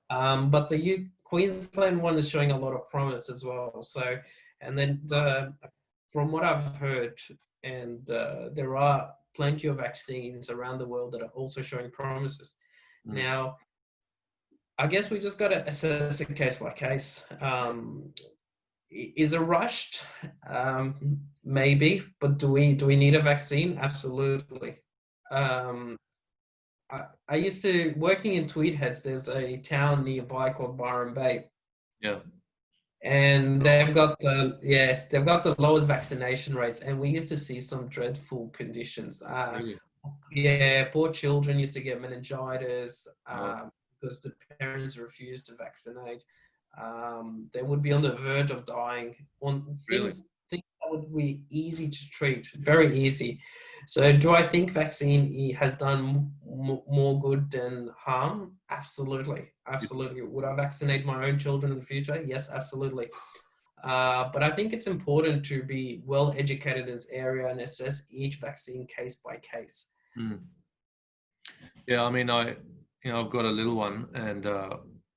But the Queensland one is showing a lot of promise as well. So, and then from what I've heard, and there are plenty of vaccines around the world that are also showing promises. Now, I guess we just got to assess it case by case. Is it rushed? Maybe, but do we need a vaccine? Absolutely. I used to working in Tweed Heads. There's a town nearby called Byron Bay. Yeah. And they've got the lowest vaccination rates, and we used to see some dreadful conditions. Really? Yeah, poor children used to get meningitis Oh. because the parents refused to vaccinate. They would be on the verge of dying on things that would be easy to treat, very easy. So do I think vaccine has done more good than harm? Absolutely. Absolutely. Would I vaccinate my own children in the future? Yes, absolutely. But I think it's important to be well educated in this area and assess each vaccine case by case. Yeah, I mean, I've got a little one, and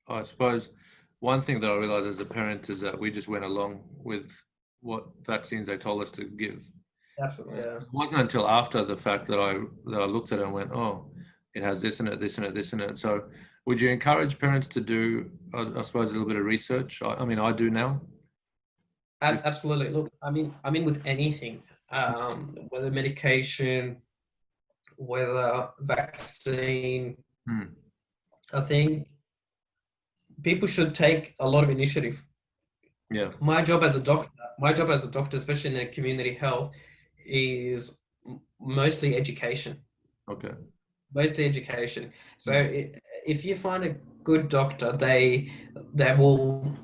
I suppose one thing that I realized as a parent is that we just went along with what vaccines they told us to give. Absolutely. Yeah. It wasn't until after the fact that I looked at it and went, oh, it has this in it, this in it, this in it. So would you encourage parents to do, I suppose, a little bit of research? I mean, I do now. Absolutely. Look, I mean, with anything, whether medication, whether vaccine, I think people should take a lot of initiative. Yeah. My job as a doctor, especially in community health, is mostly education. Okay. Mostly education. So if you find a good doctor, they will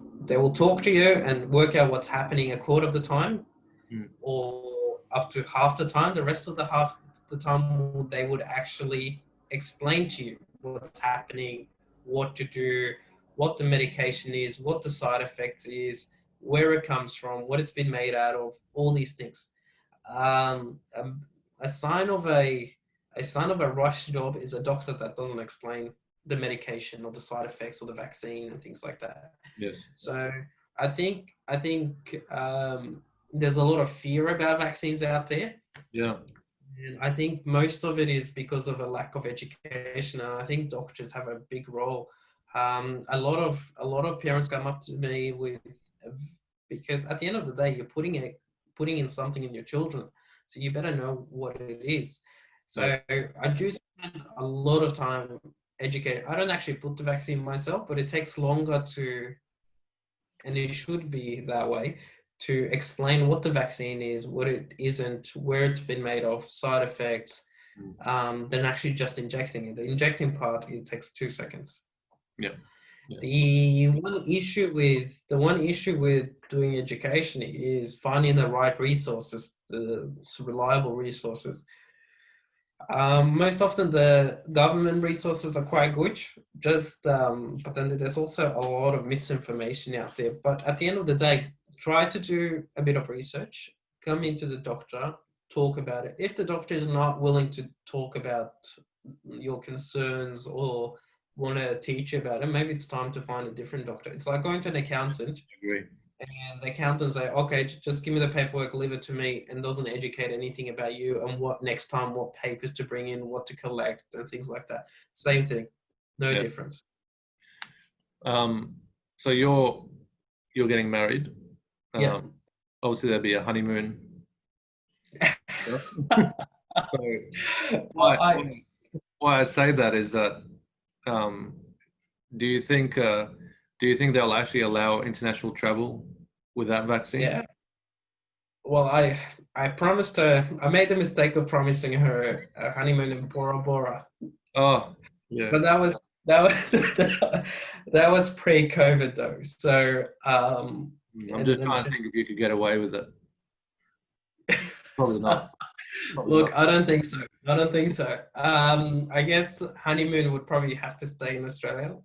talk to you and work out what's happening a quarter of the time, or up to half the time. The rest of the time, they would actually explain to you what's happening, what to do, what the medication is, what the side effects is, where it comes from, what it's been made out of, all these things. A sign of a rush job is a doctor that doesn't explain the medication or the side effects or the vaccine and things like that. Yes. So I think there's a lot of fear about vaccines out there. Yeah. And I think most of it is because of a lack of education. And I think doctors have a big role. A lot of parents come up to me because at the end of the day, you're putting in something in your children. So you better know what it is. So I do spend a lot of time educating. I don't actually put the vaccine myself, but it takes longer and it should be that way, to explain what the vaccine is, what it isn't, where it's been made of, side effects, than actually just injecting it. The injecting part, it takes 2 seconds. Yeah. The one issue with doing education is finding the right resources, the reliable resources. Most often the government resources are quite good, but then there's also a lot of misinformation out there. But at the end of the day, try to do a bit of research, come into the doctor, talk about it. If the doctor is not willing to talk about your concerns or want to teach you about it, maybe it's time to find a different doctor. It's like going to an accountant. I agree. And the accountant say, okay, just give me the paperwork, leave it to me, and doesn't educate anything about you and what papers to bring in, what to collect, and things like that. Same thing, no difference. So you're getting married. Yeah. Obviously, there'll be a honeymoon. Why I say that is that, do you think they'll actually allow international travel with that vaccine? Yeah. Well, I promised her. I made the mistake of promising her a honeymoon in Bora Bora. Oh, yeah. But that was that was pre-COVID though. So I'm just trying to think if you could get away with it. Probably not. Look, I don't think so. I guess honeymoon would probably have to stay in Australia.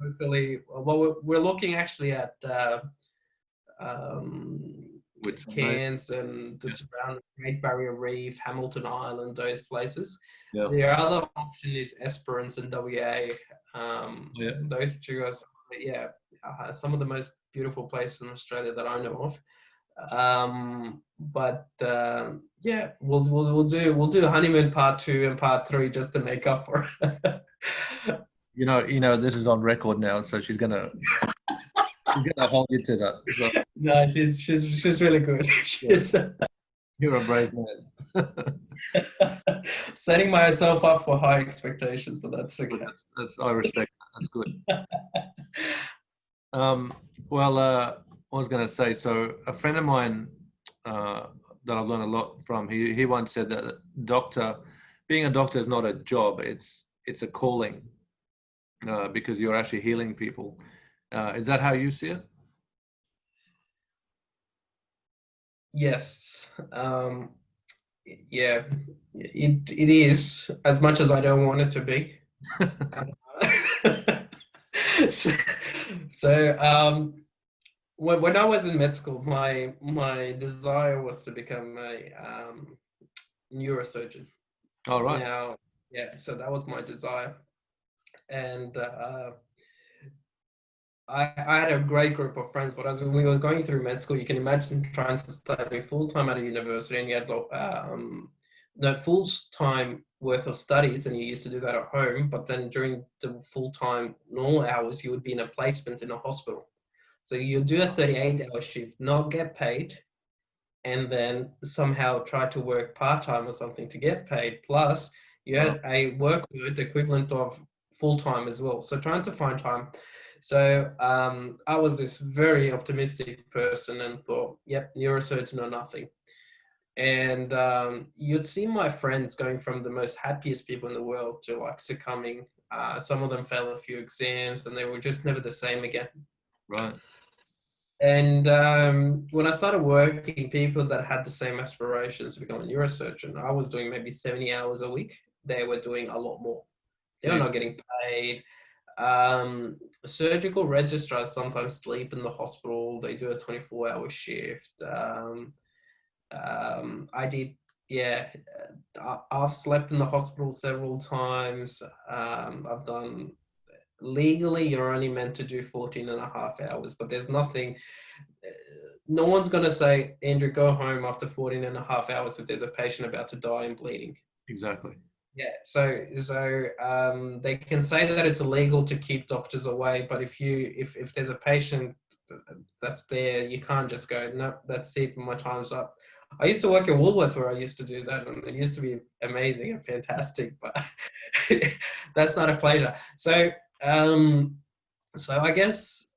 Hopefully, well, we're looking actually at with some Cairns and the surrounding Great Barrier Reef, Hamilton Island, those places. Yeah. The other option is Esperance and WA. Yeah. Those two are, some of the most beautiful places in Australia that I know of. We'll do honeymoon part 2 and part 3 just to make up for it. You know, this is on record now, so she's gonna hold you to that. So, No, she's really good. you're a brave man. Setting myself up for high expectations, but that's okay. I respect that. That's good. I was going to say, so a friend of mine that I've learned a lot from, he once said that being a doctor is not a job, it's a calling, because you're actually healing people. Is that how you see it? Yes. Yeah, it is, as much as I don't want it to be. When I was in med school, my desire was to become a neurosurgeon. All right. Now, yeah, so that was my desire, and I had a great group of friends. But as we were going through med school, you can imagine trying to study full time at a university, and you had no full time worth of studies, and you used to do that at home. But then during the full time normal hours, you would be in a placement in a hospital. So you do a 38-hour shift, not get paid, and then somehow try to work part-time or something to get paid. Plus, you had a workload equivalent of full-time as well. So trying to find time. So I was this very optimistic person and thought, yep, neurosurgeon or nothing. And you'd see my friends going from the most happiest people in the world to like succumbing. Some of them failed a few exams and they were just never the same again. Right. And when I started working, people that had the same aspirations to become a neurosurgeon, I was doing maybe 70 hours a week. They were doing a lot more. They were not getting paid. Surgical registrars sometimes sleep in the hospital. They do a 24-hour shift. I've slept in the hospital several times. I've done, legally, you're only meant to do 14 and a half hours, but there's nothing, no one's going to say, Andrew, go home after 14 and a half hours if there's a patient about to die and bleeding. Exactly. Yeah, so they can say that it's illegal to keep doctors away, but if there's a patient that's there, you can't just go, no, that's it, my time's up. I used to work at Woolworths where I used to do that, and it used to be amazing and fantastic, but that's not a pleasure. So I guess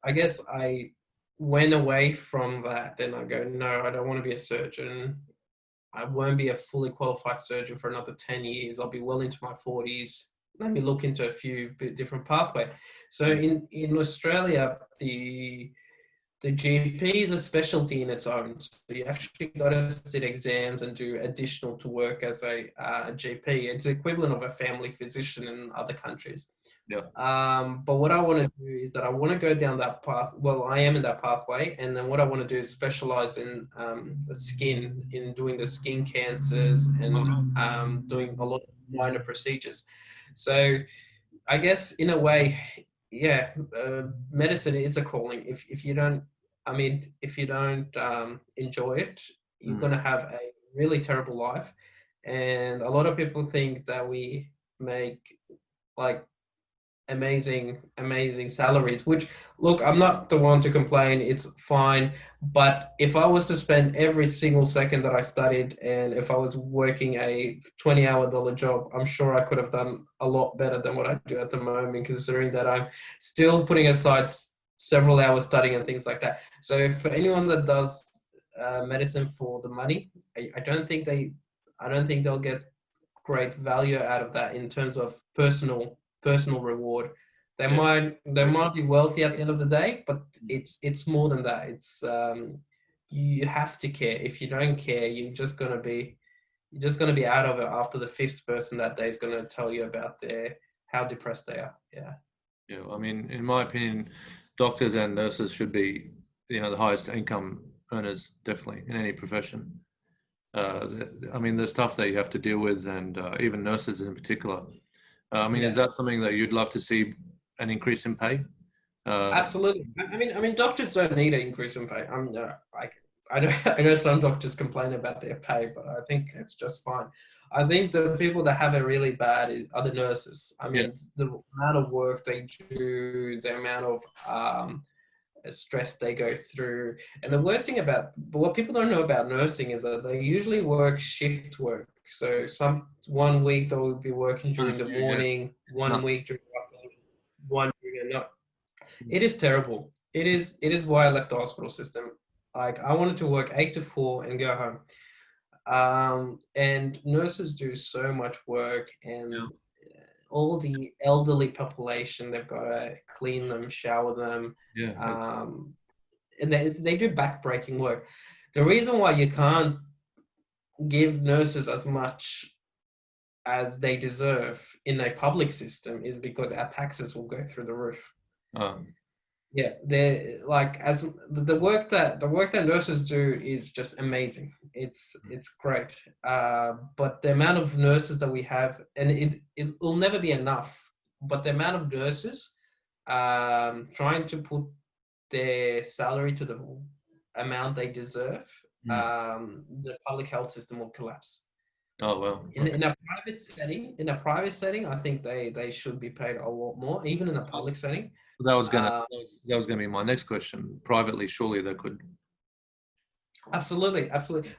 I went away from that, and I go, no, I don't want to be a surgeon. I won't be a fully qualified surgeon for another 10 years. I'll be well into my 40s. Let me look into a few different pathways. So in Australia, the GP is a specialty in its own. So you actually got to sit exams and do additional to work as a GP. It's the equivalent of a family physician in other countries. Yeah. But what I want to do is that I want to go down that path. Well, I am in that pathway. And then what I want to do is specialize in the skin, in doing the skin cancers and doing a lot of minor procedures. So I guess in a way, yeah, medicine is a calling. If you don't enjoy it, you're going to have a really terrible life. And a lot of people think that we make like amazing salaries, which, look, I'm not the one to complain, it's fine. But if I was to spend every single second that I studied, and if I was working a $20 job, I'm sure I could have done a lot better than what I do at the moment, considering that I'm still putting aside several hours studying and things like that. So for anyone that does medicine for the money, I don't think they'll get great value out of that in terms of personal reward. They might be wealthy at the end of the day, but it's more than that. It's you have to care. If you don't care, you're just gonna be out of it after the fifth person that day is gonna tell you about how depressed they are. Yeah. I mean, in my opinion, doctors and nurses should be, the highest income earners, definitely, in any profession. I mean, the stuff that you have to deal with, and even nurses in particular. I mean, is that something that you'd love to see an increase in pay? Absolutely. I mean, doctors don't need an increase in pay. I know, I know some doctors complain about their pay, but I think it's just fine. I think the people that have it really bad are the nurses. I mean, the amount of work they do, the amount of stress they go through. And the worst thing about, what people don't know about nursing is that they usually work shift work. So one week they will be working during the morning, one week during the afternoon, one during the night. It is terrible. It is why I left the hospital system. Like, I wanted to work 8 to 4 and go home. And nurses do so much work, and all the elderly population, they've got to clean them, shower them. And they do backbreaking work. The reason why you can't give nurses as much as they deserve in a public system is because our taxes will go through the roof. Yeah, they're like, as the work that nurses do is just amazing. It's great. But the amount of nurses that we have, and it will never be enough. But the amount of nurses trying to put their salary to the amount they deserve, the public health system will collapse. Oh well. In a private setting, I think they should be paid a lot more, even in a public setting. That was gonna be my next question. Privately, surely they could. Absolutely.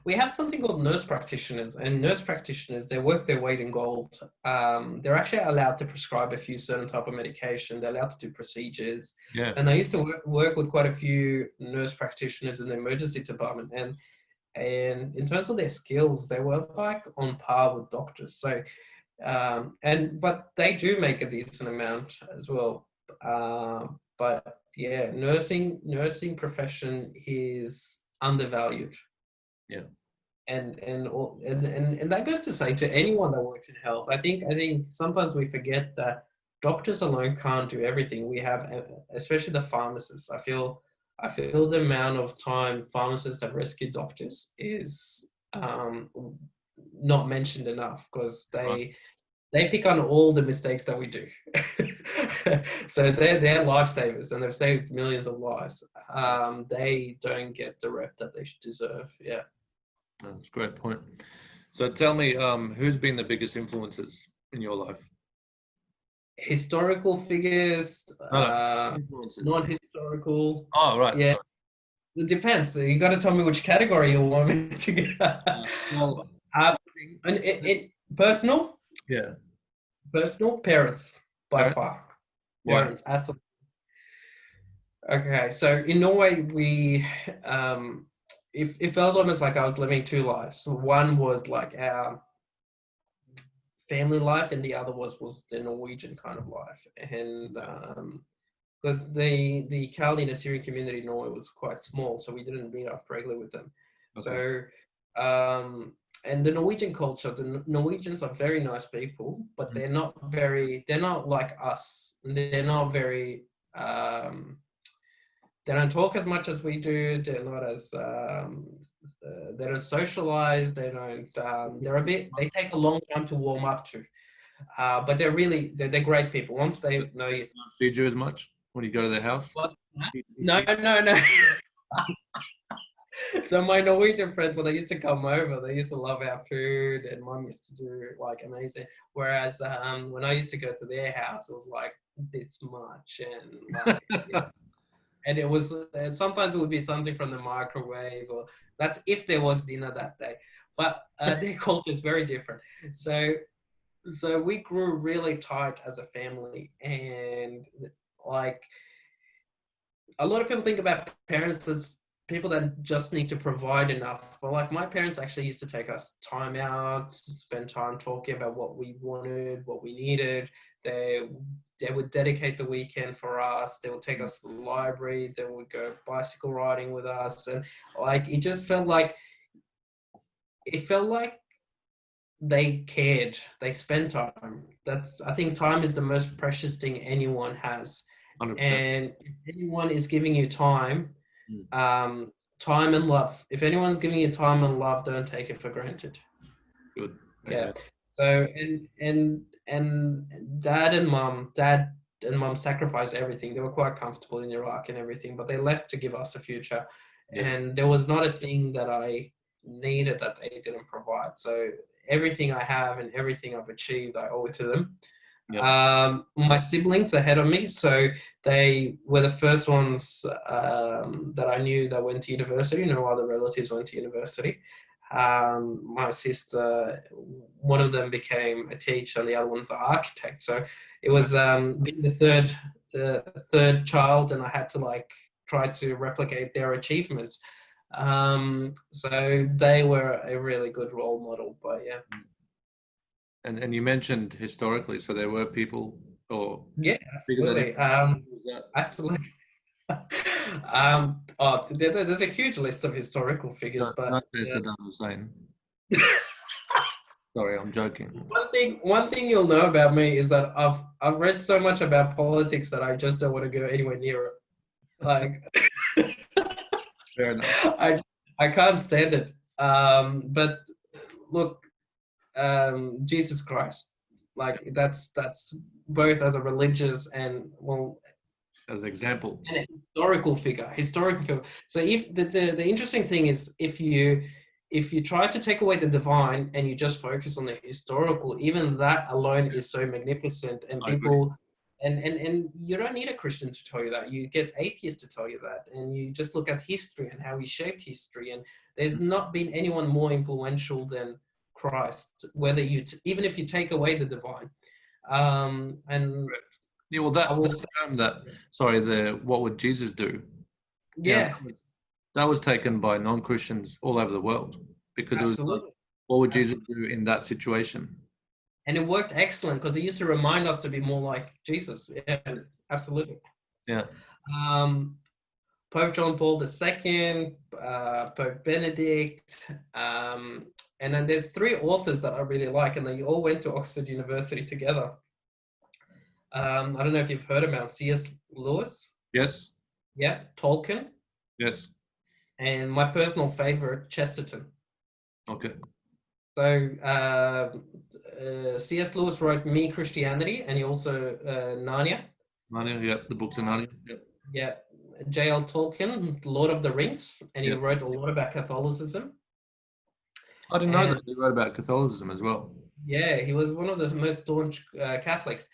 We have something called nurse practitioners, and nurse practitioners, they work their weight in gold. They're actually allowed to prescribe a few certain type of medication. They're allowed to do procedures. Yeah. And I used to work with quite a few nurse practitioners in the emergency department, and in terms of their skills, they were like on par with doctors. So, but they do make a decent amount as well. But yeah, nursing profession is undervalued. Yeah. And that goes to say to anyone that works in health. I think sometimes we forget that doctors alone can't do everything. We have, especially the pharmacists. I feel the amount of time pharmacists have rescued doctors is not mentioned enough, because they pick on all the mistakes that we do. So they're lifesavers, and they've saved millions of lives. They don't get the rep that they should deserve. Yeah. That's a great point. So tell me, who's been the biggest influences in your life? Historical figures, non-historical. Oh, right. Yeah. Sorry. It depends. So you got to tell me which category you want me to get. Well, personal? Yeah. Personal, parents, by far. Why? Parents, absolutely. Okay, so in Norway, we, it felt almost like I was living two lives. So one was like our family life, and the other was the Norwegian kind of life. And because the Chaldean Assyrian community in Norway was quite small, so we didn't meet up regularly with them. Okay. So, and the Norwegian culture, the Norwegians are very nice people, but they're not like us. They're not very, they don't talk as much as we do. They're not as, they don't socialize. They don't, they take a long time to warm up to. But they're great people. Once they know you. Feed you as much when you go to their house? What? No. So my Norwegian friends, when they used to come over, they used to love our food, and Mum used to do like amazing. Whereas when I used to go to their house, it was like this much, and like, and it was sometimes it would be something from the microwave, or that's if there was dinner that day. But their culture is very different. So we grew really tight as a family, and like a lot of people think about parents as people that just need to provide enough. But like my parents actually used to take us time out, to spend time talking about what we wanted, what we needed. They would dedicate the weekend for us. They would take us to the library. They would go bicycle riding with us. And like, it just felt like, they cared. They spent time. I think time is the most precious thing anyone has. 100%. And if anyone is giving you time, time and love. If anyone's giving you time and love, don't take it for granted. Good. Yeah. So and dad and mum sacrificed everything. They were quite comfortable in Iraq and everything, but they left to give us a future. Yeah. And there was not a thing that I needed that they didn't provide. So everything I have and everything I've achieved, I owe it to them. Yeah. My siblings ahead of me, so they were the first ones that I knew that went to university. No other relatives went to university. My sister, one of them became a teacher and the other one's an architect. So it was being the third child, and I had to like try to replicate their achievements. So they were a really good role model, but yeah. And you mentioned historically, so there were people or Yeah, absolutely. Absolutely. There's a huge list of historical figures, but not Saddam Hussein. Sorry, I'm joking. One thing you'll know about me is that I've read so much about politics that I just don't want to go anywhere near it. Like, fair enough. I can't stand it. But look, Jesus Christ, like that's both as a religious and as an example, and a historical figure. So if the interesting thing is if you try to take away the divine and you just focus on the historical, even that alone is so magnificent, and people and you don't need a Christian to tell you that. You get atheists to tell you that, and you just look at history and how he shaped history, and there's not been anyone more influential than Christ, whether you even if you take away the divine. And yeah, well, what would Jesus do? Yeah, that was taken by non-Christians all over the world, because it was like, what would Jesus do in that situation? And it worked excellent because it used to remind us to be more like Jesus. Yeah, absolutely. Yeah. Pope John Paul II, Pope Benedict, and then there's 3 authors that I really like, and they all went to Oxford University together. I don't know if you've heard about C.S. Lewis. Yes. Yeah, Tolkien. Yes. And my personal favorite, Chesterton. Okay. So C.S. Lewis wrote Me, Christianity, and he also Narnia. Narnia, yeah, the books of Narnia. Yeah. Yeah. J.L. Tolkien, Lord of the Rings, and he wrote a lot about Catholicism. I didn't know that he wrote about Catholicism as well. Yeah, he was one of the most staunch Catholics.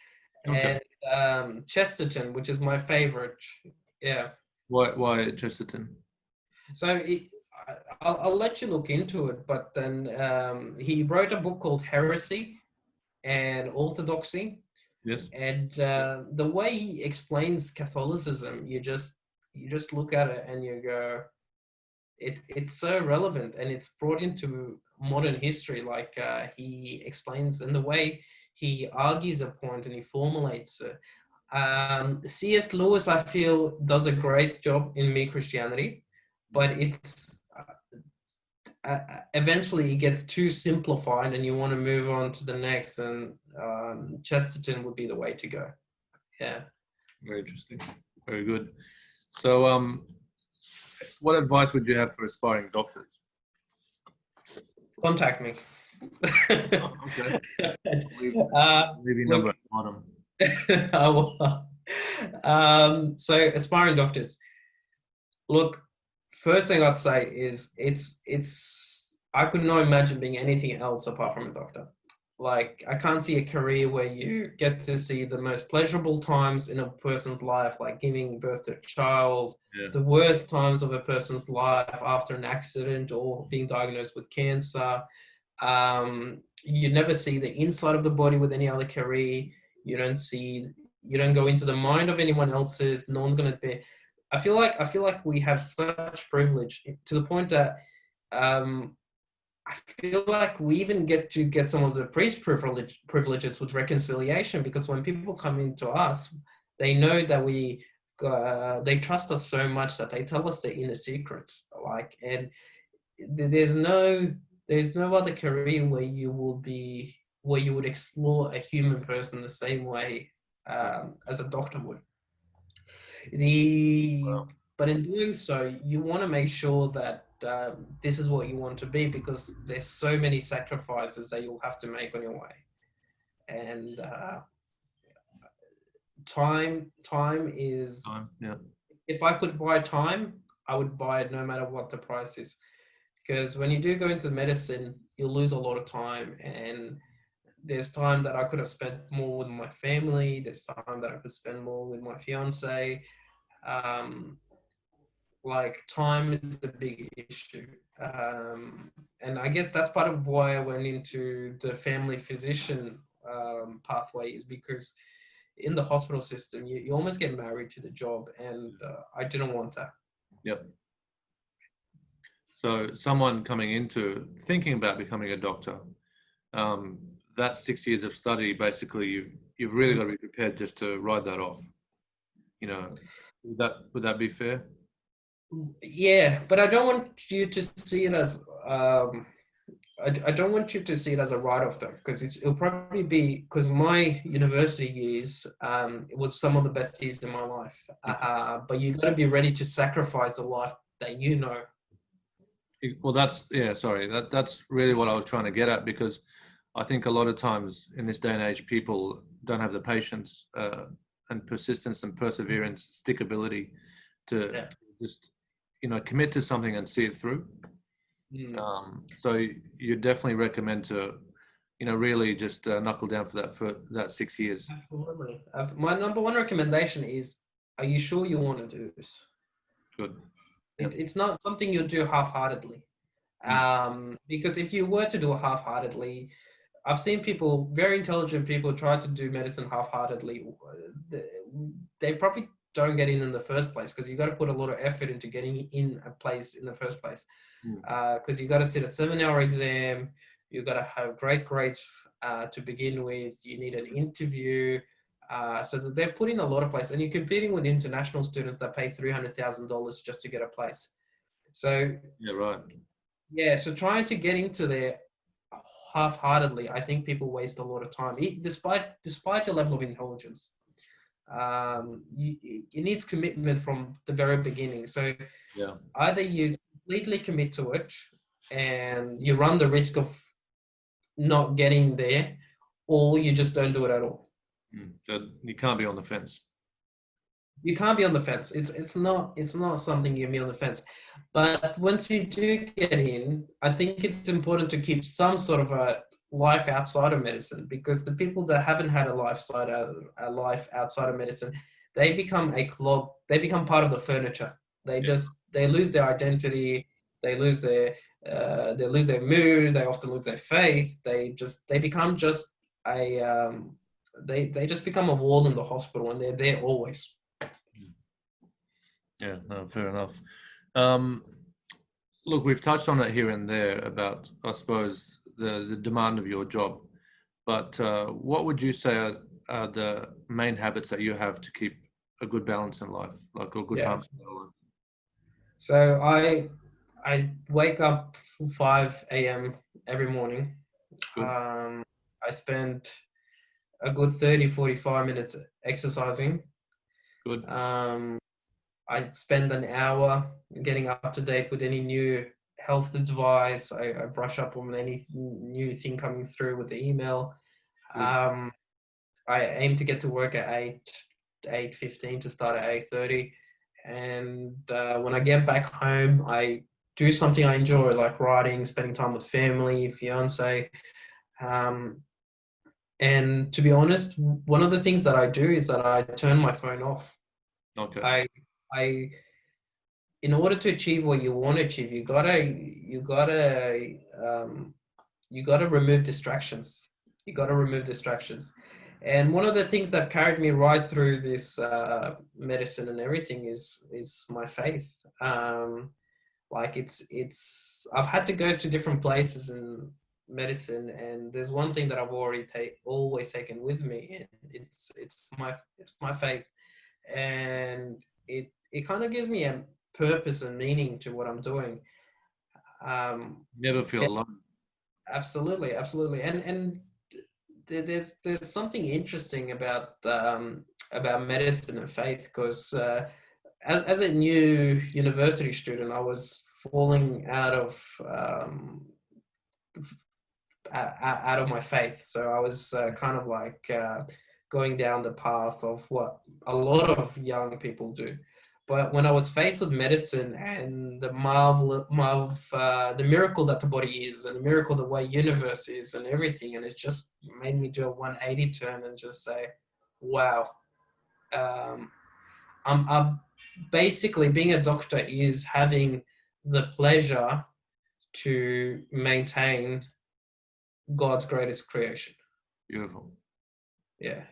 Okay. And Chesterton, which is my favorite. Yeah. Why Chesterton? So I'll let you look into it, but then he wrote a book called Heresy and Orthodoxy. Yes. And the way he explains Catholicism, you just look at it and you go, it's so relevant, and it's brought into modern history. Like he explains, and the way he argues a point and he formulates it. C.S. Lewis, I feel, does a great job in Me, Christianity, but it's eventually it gets too simplified and you want to move on to the next, and Chesterton would be the way to go. Yeah. Very interesting. Very good. So what advice would you have for aspiring doctors? Contact me. Okay. Leave your number at the bottom. So aspiring doctors, look, first thing I'd say is it's I could not imagine being anything else apart from a doctor. Like, I can't see a career where you get to see the most pleasurable times in a person's life, like giving birth to a child, the worst times of a person's life after an accident or being diagnosed with cancer. You never see the inside of the body with any other career. You don't go into the mind of anyone else's. No one's going to be. I feel like we have such privilege to the point that I feel like we even get some of the priest privileges with reconciliation, because when people come into us, they know that they trust us so much that they tell us their inner secrets. Like, and there's no other career where you would explore a human person the same way as a doctor would. But in doing so, you want to make sure that this is what you want to be, because there's so many sacrifices that you'll have to make on your way. And time is, Yeah. if I could buy time, I would buy it no matter what the price is. Because when you do go into medicine, you'll lose a lot of time, and there's time that I could have spent more with my family. There's time that I could spend more with my fiance. Like, time is a big issue. And I guess that's part of why I went into the family physician pathway, is because in the hospital system, you almost get married to the job, and I didn't want that. Yep. So someone coming into thinking about becoming a doctor, that 6 years of study, basically you've really got to be prepared just to ride that off. You know, would that be fair? Yeah, but I don't want you to see it as I don't want you to see it as a write-off, though, because it'll probably be, because my university years, it was some of the best years in my life. But you got to be ready to sacrifice the life that you know. Well, that's really what I was trying to get at, because I think a lot of times in this day and age, people don't have the patience and persistence and perseverance, stickability to just, commit to something and see it through. So you definitely recommend to, really just knuckle down for that 6 years. Absolutely. My number one recommendation is, are you sure you want to do this? Good. It's not something you do half-heartedly. Because if you were to do it half-heartedly, I've seen people, very intelligent people, try to do medicine half-heartedly. They probably don't get in the first place, because you got to put a lot of effort into getting in a place in the first place. Because you got to sit a 7-hour exam, you got to have great grades to begin with. You need an interview, so that they're putting a lot of place, and you're competing with international students that pay $300,000 just to get a place. So yeah, right. Yeah, so trying to get into there half-heartedly, I think people waste a lot of time, despite your level of intelligence. It needs commitment from the very beginning. So either you completely commit to it and you run the risk of not getting there, or you just don't do it at all. So you can't be on the fence. You can't be on the fence. It's not something you can be on the fence. But once you do get in, I think it's important to keep some sort of a life outside of medicine, because the people that haven't had a life outside of medicine, they become a clog. They become part of the furniture. They lose their identity. They lose their mood. They often lose their faith. They become just they just become a wall in the hospital, and they're there always. Yeah, no, fair enough. Look, we've touched on it here and there about, I suppose, the demand of your job. But what would you say are the main habits that you have to keep a good balance in life, like a good harmony in life? So I wake up 5 a.m. every morning. I spend a good 30-45 minutes exercising. Good. I spend an hour getting up to date with any new health advice. I brush up on any new thing coming through with the email. I aim to get to work at 8:15 to start at 8:30. And when I get back home, I do something I enjoy, like writing, spending time with family, fiance. And to be honest, one of the things that I do is that I turn my phone off. Okay. In order to achieve what you want to achieve, you gotta remove distractions. You gotta remove distractions. And one of the things that carried me right through this medicine and everything is my faith. Like I've had to go to different places in medicine, and there's one thing that I've always taken with me, and it's my faith, and it kind of gives me a purpose and meaning to what I'm doing. Never feel alone. Absolutely, and there's something interesting about medicine and faith, because as a new university student, I was falling out of my faith. So I was kind of like going down the path of what a lot of young people do. But when I was faced with medicine and the the miracle that the body is, and the miracle the way universe is, and everything, and it just made me do a 180 turn and just say, "Wow, I'm basically being a doctor is having the pleasure to maintain God's greatest creation." Beautiful. Yeah.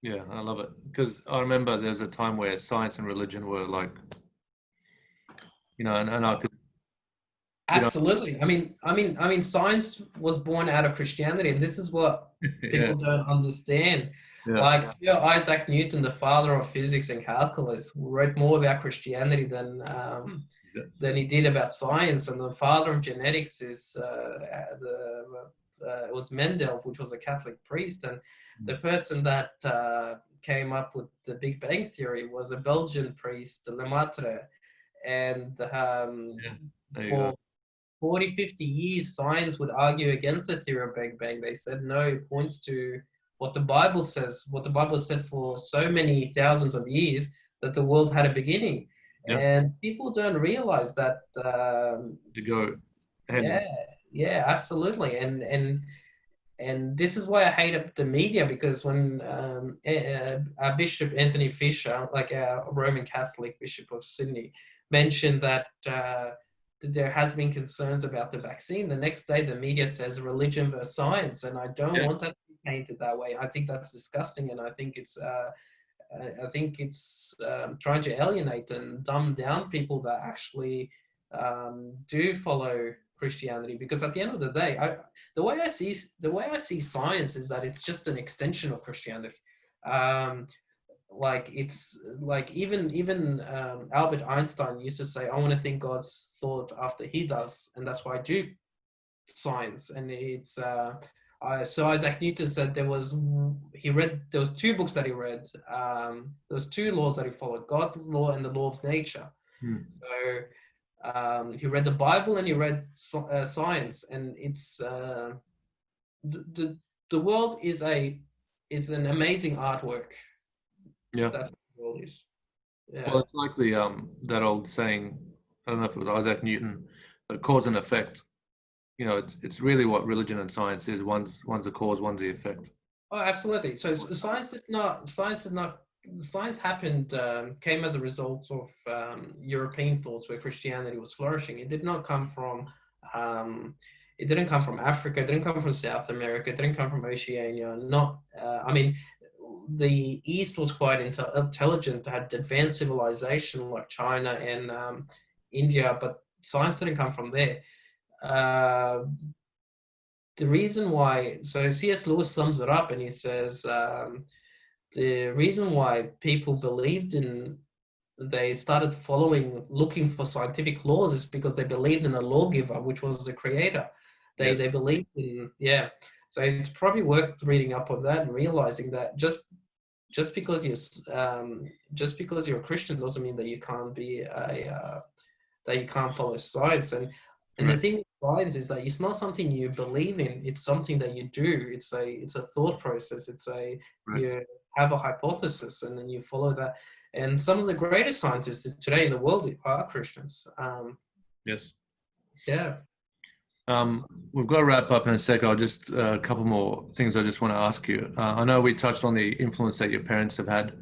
Yeah, I love it. Because I remember there's a time where science and religion were like, and I could, Absolutely. I mean, science was born out of Christianity, and this is what people don't understand. Yeah. Like Sir Isaac Newton, the father of physics and calculus, wrote more about Christianity than he did about science. And the father of genetics is it was Mendel, which was a Catholic priest, and the person that came up with the Big Bang Theory was a Belgian priest, Lemaitre, and for 40, 50 years, science would argue against the theory of Big Bang. They said, no, it points to what the Bible says, what the Bible said for so many thousands of years, that the world had a beginning. Yeah. And people don't realize that. To go ahead. Yeah, absolutely. And this is why I hate the media, because when our Bishop Anthony Fisher, like our Roman Catholic Bishop of Sydney, mentioned that there has been concerns about the vaccine, the next day the media says religion versus science, and I don't want that to be painted that way. I think that's disgusting, and I think it's trying to alienate and dumb down people that actually do follow Christianity, because at the end of the day, the way I see science is that it's just an extension of Christianity. Like it's like even Albert Einstein used to say, "I want to think God's thought after he does," and that's why I do science. And it's so Isaac Newton said there was two books that he read. There was two laws that he followed: God's law and the law of nature. So he read the Bible and he read science, and it's the world is an amazing artwork. Yeah, that's what the world is. Yeah. Well, it's like the that old saying. I don't know if it was Isaac Newton, but cause and effect. It's really what religion and science is. One's a cause, one's the effect. Oh, absolutely. So science happened, came as a result of European thoughts where Christianity was flourishing. It did not come from, it didn't come from Africa, it didn't come from South America, it didn't come from Oceania. The East was quite intelligent, had advanced civilization like China and India, but science didn't come from there. The reason why, so C.S. Lewis sums it up and he says, the reason why people they started looking for scientific laws is because they believed in a lawgiver, which was the creator. They believed in, So it's probably worth reading up on that and realizing that just because you're a Christian doesn't mean that you can't be that you can't follow science. And the thing with science is that it's not something you believe in; it's something that you do. It's a thought process. You have a hypothesis and then you follow that. And some of the greatest scientists today in the world are Christians. Yes. Yeah. We've got to wrap up in a sec. I'll just a couple more things I just want to ask you. I know we touched on the influence that your parents have had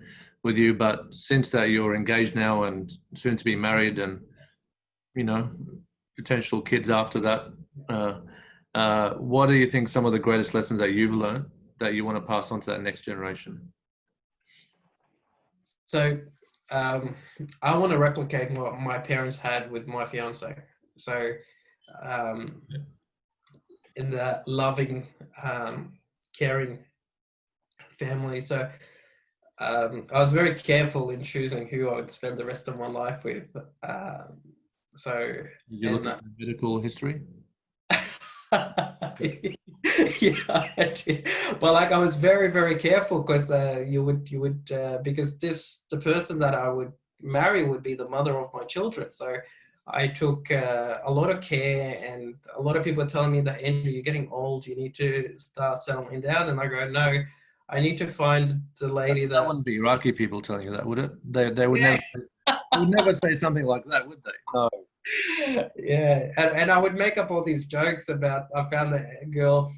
with you, but since that you're engaged now and soon to be married and, potential kids after that, what do you think some of the greatest lessons that you've learned that you want to pass on to that next generation? So I want to replicate what my parents had with my fiance. So in the loving, caring family. So I was very careful in choosing who I would spend the rest of my life with. You look at medical history? Yeah, I did. But I was very, very careful because you would because the person that I would marry would be the mother of my children. So I took a lot of care, and a lot of people are telling me that, Andrew, you're getting old, you need to start settling down. And I go, no, I need to find the lady that wouldn't be Iraqi people telling you that, would it? They would never. They would never say something like that, would they? No. Yeah, and I would make up all these jokes about, I found a girl,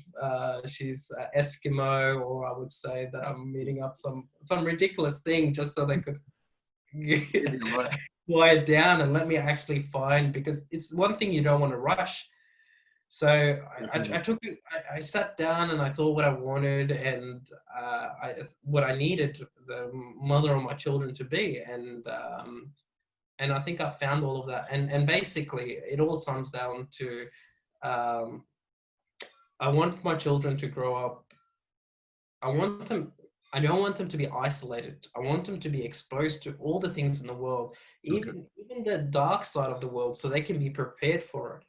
she's Eskimo, or I would say that I'm meeting up some ridiculous thing just so they could quiet down and let me actually find, because it's one thing you don't want to rush. So I sat down and I thought what I wanted and what I needed the mother of my children to be, and I think I found all of that. And basically, it all sums down to I want my children to grow up. I don't want them to be isolated. I want them to be exposed to all the things in the world, even the dark side of the world, so they can be prepared for it.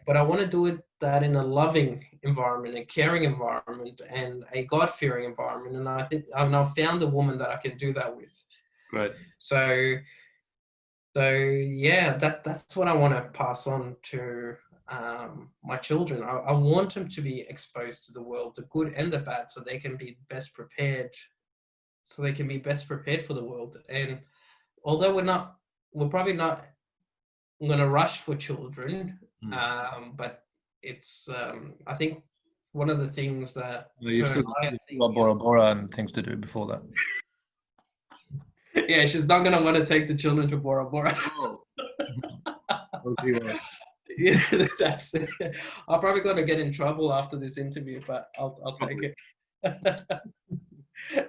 But I want to do that in a loving environment, a caring environment, and a God-fearing environment. And I think I've found a woman that I can do that with. Right. So yeah, that's what I want to pass on to my children. I want them to be exposed to the world, the good and the bad, so they can be best prepared. So they can be best prepared for the world. And although we're probably not going to rush for children, but it's I think one of the things that you've still got Bora Bora and things to do before that. Yeah, she's not going to want to take the children to Bora Bora. Oh. Yeah, that's it. I'm probably going to get in trouble after this interview, but I'll take it.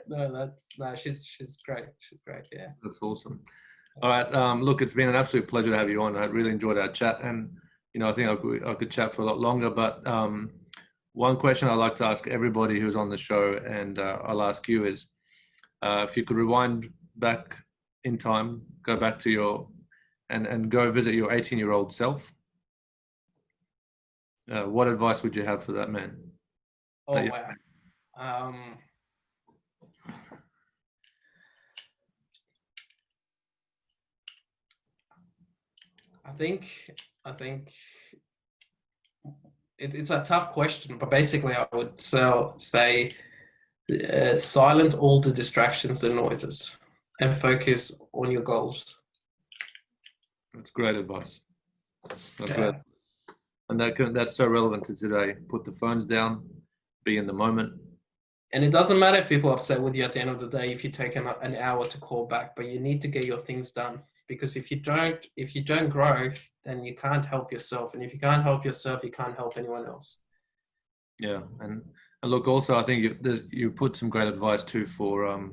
No, she's great. She's great. Yeah. That's awesome. All right. Look, it's been an absolute pleasure to have you on. I really enjoyed our chat, and I think I could chat for a lot longer. But one question I like to ask everybody who's on the show, and I'll ask you, is if you could rewind back in time, go back to and go visit your 18-year-old self, what advice would you have for that man? Oh, wow. I think it's a tough question, but basically I would say silent all the distractions and noises and focus on your goals. That's great advice. Great. And that's so relevant to today. Put the phones down, be in the moment. And it doesn't matter if people are upset with you at the end of the day, if you take an hour to call back, but you need to get your things done. Because if you don't grow, then you can't help yourself. And if you can't help yourself, you can't help anyone else. Yeah. And look, also, I think you put some great advice too for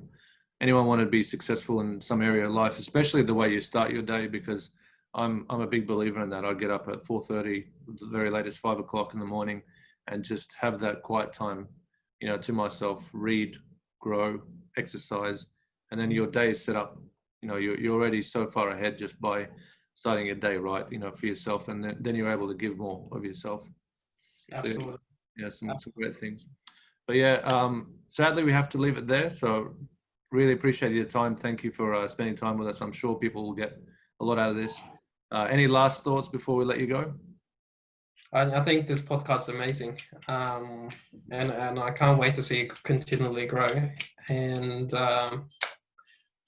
anyone want to be successful in some area of life, especially the way you start your day, because I'm a big believer in that. I get up at 4:30, the very latest 5 o'clock in the morning, and just have that quiet time, to myself, read, grow, exercise, and then your day is set up. You're already so far ahead just by starting your day right, for yourself, and then you're able to give more of yourself. Absolutely. So, yeah, some great things. But yeah, sadly we have to leave it there. So really appreciate your time. Thank you for spending time with us. I'm sure people will get a lot out of this. Any last thoughts before we let you go? I think this podcast is amazing, and I can't wait to see it continually grow. And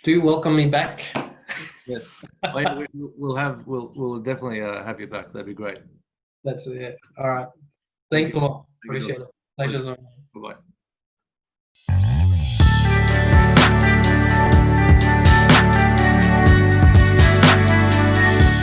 do welcome me back. Yes, we'll definitely have you back. That'd be great. That's it. All right. Thanks a lot. Appreciate it. Pleasure's on. Bye-bye.